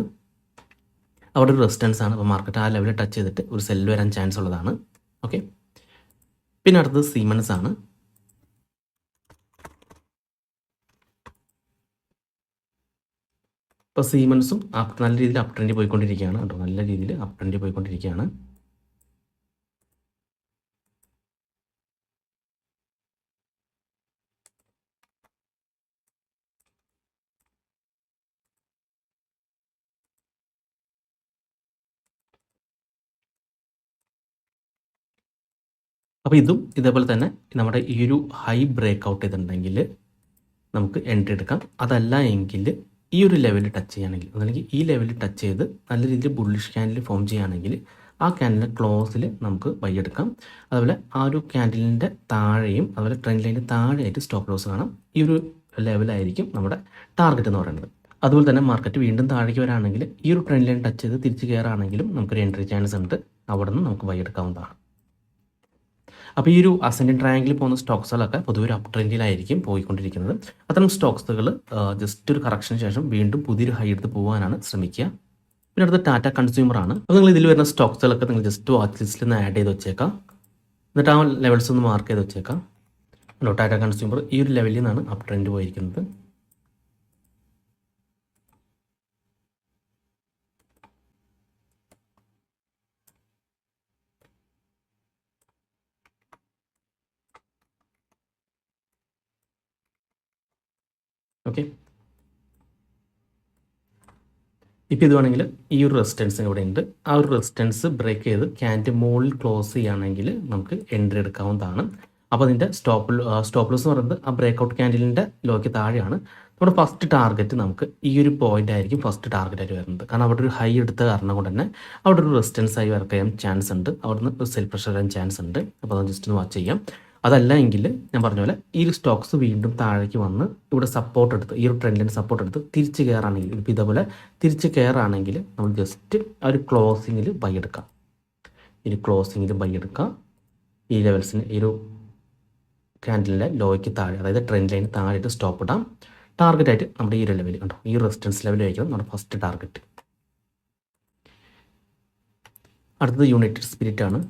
അവിടെ ഒരു റെസിസ്റ്റൻസ് ആണ്. അപ്പോൾ മാർക്കറ്റ് ആ ലെവലിൽ ടച്ച് ചെയ്തിട്ട് ഒരു സെല്ല് വരാൻ ചാൻസ് ഉള്ളതാണ്. ഓക്കെ, പിന്നെ അടുത്തത് സീമെൻസ് ആണ്. ഇപ്പോൾ സീമെൻസും നല്ല രീതിയിൽ അപ് ട്രെൻഡിൽ പോയിക്കൊണ്ടിരിക്കുകയാണ് കേട്ടോ. നല്ല രീതിയിൽ അപ് ട്രെൻഡിൽ പോയിക്കൊണ്ടിരിക്കുകയാണ്. അപ്പോൾ ഇതും ഇതേപോലെ തന്നെ നമ്മുടെ ഈ ഒരു ഹൈ ബ്രേക്ക് ഔട്ട് ചെയ്തിട്ടുണ്ടെങ്കിൽ നമുക്ക് എൻട്രി എടുക്കാം. അതല്ല എങ്കിൽ ഈ ഒരു ലെവലിൽ ടച്ച് ചെയ്യുകയാണെങ്കിൽ, അല്ലെങ്കിൽ ഈ ലെവലിൽ ടച്ച് ചെയ്ത് നല്ല രീതിയിൽ ബുള്ളിഷ് ക്യാൻഡിൽ ഫോം ചെയ്യുകയാണെങ്കിൽ ആ ക്യാൻഡിലിൻ്റെ ക്ലോസിൽ നമുക്ക് ബൈ എടുക്കാം. അതുപോലെ ആ ഒരു ക്യാൻഡിലിൻ്റെ താഴെയും അതുപോലെ ട്രെൻഡ് ലൈനിൻ്റെ താഴെയായിട്ട് സ്റ്റോപ്പ് ലോസ് കാണാം. ഈ ഒരു ലെവലായിരിക്കും നമ്മുടെ ടാർഗറ്റ് എന്ന് പറയുന്നത്. അതുപോലെ തന്നെ മാർക്കറ്റ് വീണ്ടും താഴേക്ക് വരാണെങ്കിൽ ഈ ഒരു ട്രെൻഡ് ലൈൻ ടച്ച് ചെയ്ത് തിരിച്ച് കയറുകയാണെങ്കിലും നമുക്കൊരു എൻട്രി ചാൻസ് ഉണ്ട്. അവിടെ നിന്ന് നമുക്ക് ബൈ എടുക്കാവുന്നതാണ്. അപ്പോൾ ഈ ഒരു അസെൻഡിങ് ട്രയാങ്കിളിൽ പോകുന്ന സ്റ്റോക്സുകളൊക്കെ പൊതുവെ ഒരു അപ് ട്രെൻഡിലായിരിക്കും പോയിക്കൊണ്ടിരിക്കുന്നത്. അത്തരം സ്റ്റോക്സുകൾ ജസ്റ്റ് ഒരു കറക്ഷന് ശേഷം വീണ്ടും പുതിയൊരു ഹൈ എടുത്ത് പോകാനാണ് ശ്രമിക്കുക. പിന്നെ അടുത്ത ടാറ്റ കൺസ്യൂമർ ആണ്. അപ്പോൾ നിങ്ങൾ ഇതിൽ വരുന്ന സ്റ്റോക്സുകളൊക്കെ നിങ്ങൾ ജസ്റ്റ് വാച്ച് ലിസ്റ്റിൽ നിന്ന് ആഡ് ചെയ്ത് വെച്ചേക്കാം. എന്നിട്ട് ആ ലെവൽസ് ഒന്ന് മാർക്ക് ചെയ്ത് വെച്ചേക്കാം. ടാറ്റ കൺസ്യൂമർ ഈ ഒരു ലെവലിൽ നിന്നാണ് അപ് ട്രെൻഡ് പോയിരിക്കുന്നത്. ഓക്കെ, ഇപ്പോൾ ഇത് വേണമെങ്കിൽ ഈ ഒരു റെസിസ്റ്റൻസ് ഇവിടെ ഉണ്ട്. ആ ഒരു റെസിസ്റ്റൻസ് ബ്രേക്ക് ചെയ്ത് ക്യാൻഡിൽ മുകളിൽ ക്ലോസ് ചെയ്യുകയാണെങ്കിൽ നമുക്ക് എൻട്രി എടുക്കാവുന്നതാണ്. അപ്പോൾ അതിൻ്റെ സ്റ്റോപ്പ് ലോസ് എന്ന് പറയുന്നത് ആ ബ്രേക്ക് ഔട്ട് ക്യാൻഡിലിൻ്റെ ലോയ്ക്ക് താഴെയാണ്. നമ്മുടെ ഫസ്റ്റ് ടാർഗറ്റ് നമുക്ക് ഈ ഒരു പോയിന്റ് ആയിരിക്കും ഫസ്റ്റ് ടാർഗറ്റായിട്ട് വരുന്നത്. കാരണം അവിടെ ഒരു ഹൈ എടുത്ത കാരണം കൊണ്ട് തന്നെ അവിടെ ഒരു റെസിസ്റ്റൻസ് ആയി വർക്ക് ചെയ്യാൻ ചാൻസ് ഉണ്ട്. അവിടെ നിന്ന് സെൽ പ്രഷർ വരാൻ ചാൻസ് ഉണ്ട്. അപ്പോൾ അത് ജസ്റ്റ് ഒന്ന് വാച്ച് ചെയ്യാം. അതല്ല എങ്കിൽ ഞാൻ പറഞ്ഞ പോലെ ഈ ഒരു സ്റ്റോക്സ് വീണ്ടും താഴേക്ക് വന്ന് ഇവിടെ സപ്പോർട്ട് എടുത്ത് ഈ ഒരു ട്രെൻഡിന് സപ്പോർട്ട് എടുത്ത് തിരിച്ച് കയറാണെങ്കിൽ, ഇപ്പോൾ ഇതേപോലെ തിരിച്ച് കയറാണെങ്കിൽ നമ്മൾ ജസ്റ്റ് ആ ഒരു ക്ലോസിങ്ങിൽ ബൈ എടുക്കാം. ഈ ഒരു ക്ലോസിങ്ങിൽ ബൈ എടുക്കാം. ഈ ലെവൽസിന് ഈ ഒരു ക്യാൻഡിലിൻ്റെ ലോയ്ക്ക് താഴെ, അതായത് ട്രെൻഡ് ലൈന് താഴെയിട്ട് സ്റ്റോപ്പ് ഇടാം. ടാർഗറ്റായിട്ട് നമ്മുടെ ഈ ഒരു ലെവൽ കണ്ടോ, ഈ റെസിസ്റ്റൻസ് ലെവലായിരിക്കും നമ്മുടെ ഫസ്റ്റ് ടാർഗറ്റ്. അടുത്തത് യുണൈറ്റഡ് സ്പിരിറ്റ് ആണ്.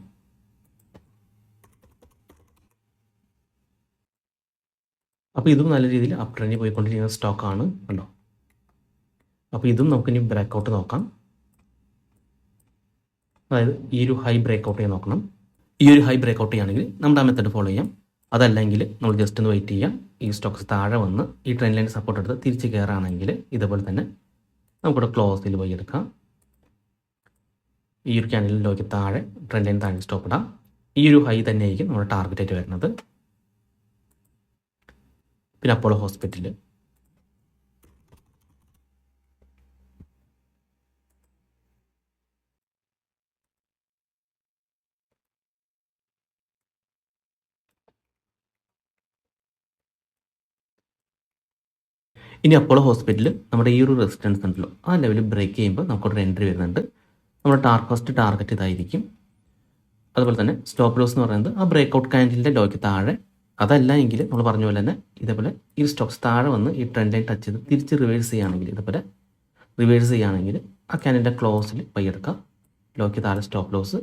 അപ്പോൾ ഇതും നല്ല രീതിയിൽ അപ് ട്രെൻഡിൽ പോയിക്കൊണ്ടിരിക്കുന്ന സ്റ്റോക്കാണ് കണ്ടോ. അപ്പോൾ ഇതും നമുക്കിനി ബ്രേക്കൗട്ട് നോക്കാം. അതായത് ഈ ഒരു ഹൈ ബ്രേക്കൗട്ട് ചെയ്യാൻ നോക്കണം. ഈ ഒരു ഹൈ ബ്രേക്കൗട്ട് ചെയ്യുകയാണെങ്കിൽ നമ്മുടെ ആ മെത്തേഡ് ഫോളോ ചെയ്യാം. അതല്ലെങ്കിൽ നമ്മൾ ജസ്റ്റ് ഒന്ന് വെയിറ്റ് ചെയ്യാം. ഈ സ്റ്റോക്സ് താഴെ വന്ന് ഈ ട്രെൻഡ് ലൈൻ സപ്പോർട്ട് എടുത്ത് തിരിച്ച് കയറുകയാണെങ്കിൽ ഇതേപോലെ തന്നെ നമുക്കിവിടെ ക്ലോസിൽ പോയി എടുക്കാം. ഈ ഒരു ക്യാൻഡിലിലേക്ക് താഴെ ട്രെൻഡ് ലൈൻ താഴെ സ്റ്റോപ്പ് ഇടാം. ഈ ഒരു ഹൈ തന്നെയായിരിക്കും നമ്മുടെ ടാർഗറ്റായിട്ട് വരുന്നത്. പിന്നെ അപ്പോളോ ഹോസ്പിറ്റൽ, ഇനി അപ്പോളോ ഹോസ്പിറ്റൽ നമ്മുടെ ഈ ഒരു റെസിസ്റ്റൻസ് ഉണ്ടല്ലോ ആ ലെവലിൽ ബ്രേക്ക് ചെയ്യുമ്പോൾ നമുക്കൊരു എൻട്രി വരുന്നുണ്ട്. നമ്മുടെ ഫസ്റ്റ് ടാർഗറ്റ് ഇതായിരിക്കും. അതുപോലെ തന്നെ സ്റ്റോപ്പ് ലോസ് എന്ന് പറയുന്നത് ആ ബ്രേക്ക് ഔട്ട് ക്യാൻഡിലിൻ്റെ ലോയ്ക്ക് താഴെ. അതല്ല എങ്കിൽ നമ്മൾ പറഞ്ഞ പോലെ തന്നെ ഇതേപോലെ ഈ സ്റ്റോക്സ് താഴെ വന്ന് ഈ ട്രെൻഡ് ലൈൻ ടച്ച് ചെയ്ത് തിരിച്ച് റിവേഴ്സ് ചെയ്യുകയാണെങ്കിൽ, ഇതേപോലെ റിവേഴ്സ് ചെയ്യുകയാണെങ്കിൽ ആ ക്യാൻഡിലിൻ്റെ ക്ലോസിൽ പൈ എടുക്കാം. ലോയ്ക്ക് താഴെ സ്റ്റോപ്പ് ലോസ്.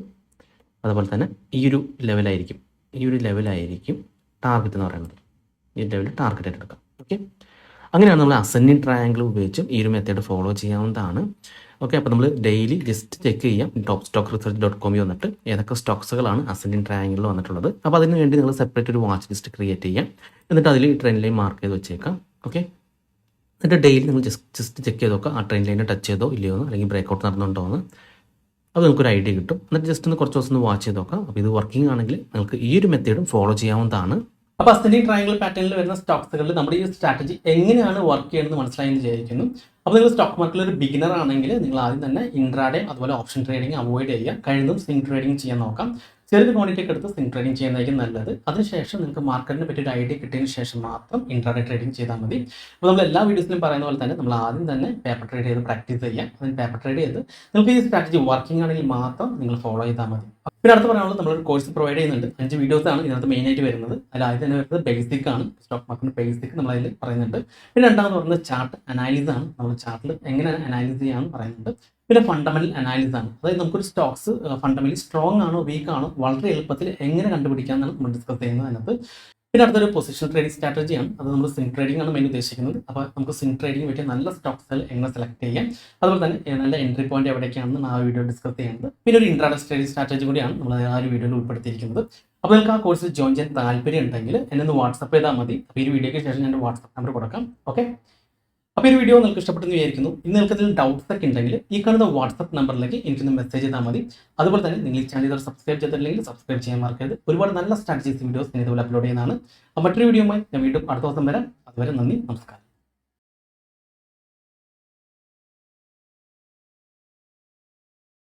അതുപോലെ തന്നെ ഈ ഒരു ലെവലായിരിക്കും ടാർഗറ്റ് എന്ന് പറയുന്നത്. ഈ ലെവൽ ടാർഗറ്റ് ആയിട്ട് എടുക്കാം. ഓക്കെ, അങ്ങനെയാണ് നമ്മൾ അസെൻഡിങ് ട്രയാങ്കിൾ ഉപയോഗിച്ചും ഈ ഒരു മെത്തേഡ് ഫോളോ ചെയ്യാവുന്നതാണ്. ഓക്കെ, അപ്പോൾ നമ്മൾ ഡെയിലി ജസ്റ്റ് ചെക്ക് ചെയ്യാം ടോപ്പ് സ്റ്റോക്ക് റിസർച്ച് .com വന്നിട്ട് ഏതൊക്കെ സ്റ്റോക്സുകളാണ് അസെൻഡിങ് ട്രയാങ്കിളിൽ വന്നിട്ടുള്ളത്. അപ്പോൾ അതിന് വേണ്ടി നിങ്ങൾ സെപ്പറേറ്റ് ഒരു വാച്ച് ലിസ്റ്റ് ക്രിയേറ്റ് ചെയ്യാം. എന്നിട്ട് അതിൽ ഈ ട്രെൻഡ് ലൈൻ മാർക്ക് ചെയ്ത് വെച്ചേക്കാം. ഓക്കെ, എന്നിട്ട് ഡെയിലി നിങ്ങൾ ജസ്റ്റ് ചെക്ക് ചെയ്ത് നോക്കുക ആ ട്രെൻഡ് ലൈനെ ടച്ച് ചെയ്തോ ഇല്ലയോ എന്ന്, അല്ലെങ്കിൽ ബ്രേക്കൗട്ട് നടന്നുണ്ടോ എന്ന്. അപ്പോൾ നിങ്ങൾക്കൊരു ഐഡിയ കിട്ടും. എന്നിട്ട് ജസ്റ്റ് ഒന്ന് കുറച്ച് ദിവസം ഒന്ന് വാച്ച് ചെയ്ത് നോക്കാം. അപ്പോൾ ഇത് വർക്കിംഗ് ആണെങ്കിൽ നിങ്ങൾക്ക് ഈ ഒരു മെത്തേഡും ഫോളോ ചെയ്യാവുന്നതാണ്. അപ്പോൾ അസെൻഡിങ് ട്രയാങ്കിൾ പാറ്റേണിൽ വരുന്ന സ്റ്റോക്സുകളിൽ നമ്മുടെ ഈ സ്ട്രാറ്റജി എങ്ങനെയാണ് വർക്ക് ചെയ്യുന്നത് മനസ്സിലായെന്ന് വിചാരിക്കുന്നു. അപ്പോൾ നിങ്ങൾ സ്റ്റോക്ക് മാർക്കറ്റിൽ ഒരു ബിഗിനർ ആണെങ്കിൽ നിങ്ങൾ ആദ്യം തന്നെ ഇൻട്രാഡേ അതുപോലെ ഓപ്ഷൻ ട്രേഡിംഗ് അവോയ്ഡ് ചെയ്യുക. കഴിയുന്നതും സ്വിംഗ് ട്രേഡിംഗ് ചെയ്യാൻ നോക്കാം. ചെറിയൊരു ക്വാണ്ടിറ്റി ഒക്കെ എടുത്ത് സ്വിംഗ് ട്രേഡിംഗ് ചെയ്യുന്നതായിരിക്കും നല്ലത്. അതിനുശേഷം നിങ്ങൾക്ക് മാർക്കറ്റിനെ പറ്റി ഒരു ഐഡിയ കിട്ടിയതിന് ശേഷം മാത്രം ഇൻട്രാഡേ ട്രേഡിംഗ് ചെയ്താൽ മതി. അപ്പോൾ നമ്മൾ എല്ലാ വീഡിയോസിലും പറയുന്ന പോലെ തന്നെ നമ്മൾ ആദ്യം തന്നെ പേപ്പർ ട്രേഡ് ചെയ്ത് പ്രാക്ടീസ് ചെയ്യാം. അതിന് പേപ്പർ ട്രേഡ് ചെയ്ത് നിങ്ങൾക്ക് ഈ സ്ട്രാറ്റജി വർക്കിംഗ് ആണെങ്കിൽ മാത്രം നിങ്ങൾ ഫോളോ ചെയ്താൽ മതി. പിന്നെ അടുത്ത് പറയാനുള്ളത് നമ്മളൊരു കോഴ്സ് പ്രൊവൈഡ് ചെയ്യുന്നുണ്ട്. 5 വീഡിയോസാണ് ഇതിനകത്ത് മെയിനായിട്ട് വരുന്നത്. അതിൽ ആദ്യം തന്നെ വരുന്നത് ബേസിക് ആണ്, സ്റ്റോക്ക് മാർക്കറ്റിന്റെ ബേസിക് നമ്മൾ അതിൽ പറയുന്നുണ്ട്. പിന്നെ രണ്ടാമത് പറയുന്നത് ചാർട്ട് അനാലിസിസ് ആണ്. നമ്മൾ ചാർട്ടിൽ എങ്ങനെ അനാലിസ് ചെയ്യാമെന്ന് പറയുന്നുണ്ട്. പിന്നെ ഫണ്ടമെന്റൽ അനാലിസിസ് ആണ്. അതായത് നമുക്കൊരു സ്റ്റോക്സ് ഫണ്ടമെന്റലി സ്ട്രോങ് ആണോ വീക്ക് ആണോ വളരെ എളുപ്പത്തിൽ എങ്ങനെ കണ്ടുപിടിക്കാമെന്നാണ് നമ്മൾ ഡിസ്കസ് ചെയ്യുന്നത് അതിനകത്ത്. പിന്നെ അടുത്തൊരു പൊസിഷൻ ട്രേഡിംഗ് സ്ട്രാറ്റജിയാണ്. അത് നമ്മൾ സ്വിംഗ് ട്രേഡിംഗ് ആണ് മെയിൻ ഉദ്ദേശിക്കുന്നത്. അപ്പോൾ നമുക്ക് സ്വിംഗ് ട്രേഡിംഗ് പറ്റിയ നല്ല സ്റ്റോക്സുകൾ എങ്ങനെ സെലക്ട് ചെയ്യാം, അതുപോലെ തന്നെ നല്ല എൻട്രി പോയിന്റ് എവിടേക്കാണെന്ന് ആ വീഡിയോ ഡിസ്കസ് ചെയ്യുന്നത്. പിന്നെ ഒരു ഇൻട്രാഡേ ട്രേഡിംഗ് സ്ട്രാറ്റജി കൂടിയാണ് നമ്മൾ ആ ഒരു വീഡിയോയിൽ ഉൾപ്പെടുത്തിയിരിക്കുന്നത്. അപ്പോൾ നിങ്ങൾക്ക് ആ കോഴ്സിൽ ജോയിൻ ചെയ്യാൻ താല്പര്യം ഉണ്ടെങ്കിൽ എന്നെ ഒന്ന് വാട്സപ്പ് ചെയ്താൽ മതി. അപ്പോൾ ഈ വീഡിയോയ്ക്ക് ശേഷം ഞാൻ വാട്സപ്പ് നമ്പർ കൊടുക്കാം. ഓക്കെ, അപ്പോൾ ഈ വീഡിയോ നിങ്ങൾക്ക് ഇഷ്ടപ്പെട്ടെന്ന് വിചാരിക്കുന്നു. ഇന്ന് നിങ്ങൾക്ക് എന്തെങ്കിലും ഡൗട്ട്സ് ഒക്കെ ഉണ്ടെങ്കിൽ ഈ കാണുന്ന വാട്സപ്പ് നമ്പറിലേക്ക് എനിക്കൊന്ന് മെസ്സേജ് ചെയ്താൽ മതി. അതുപോലെ തന്നെ നിങ്ങൾ ഈ ചാനൽ ഇതുവരെ സബ്സ്ക്രൈബ് ചെയ്തിട്ടില്ലെങ്കിൽ സബ്സ്ക്രൈബ് ചെയ്യാൻ മറക്കരുത്. ഒരുപാട് നല്ല സ്ട്രാറ്റജീസ് വീഡിയോസ് ഞാൻ ഇതുപോലെ അപ്ലോഡ് ചെയ്യുന്നതാണ്. അപ്പോൾ മറ്റൊരു വീഡിയോയുമായി ഞാൻ വീണ്ടും അടുത്ത ദിവസം വരാം. അതുവരെ നന്ദി, നമസ്കാരം.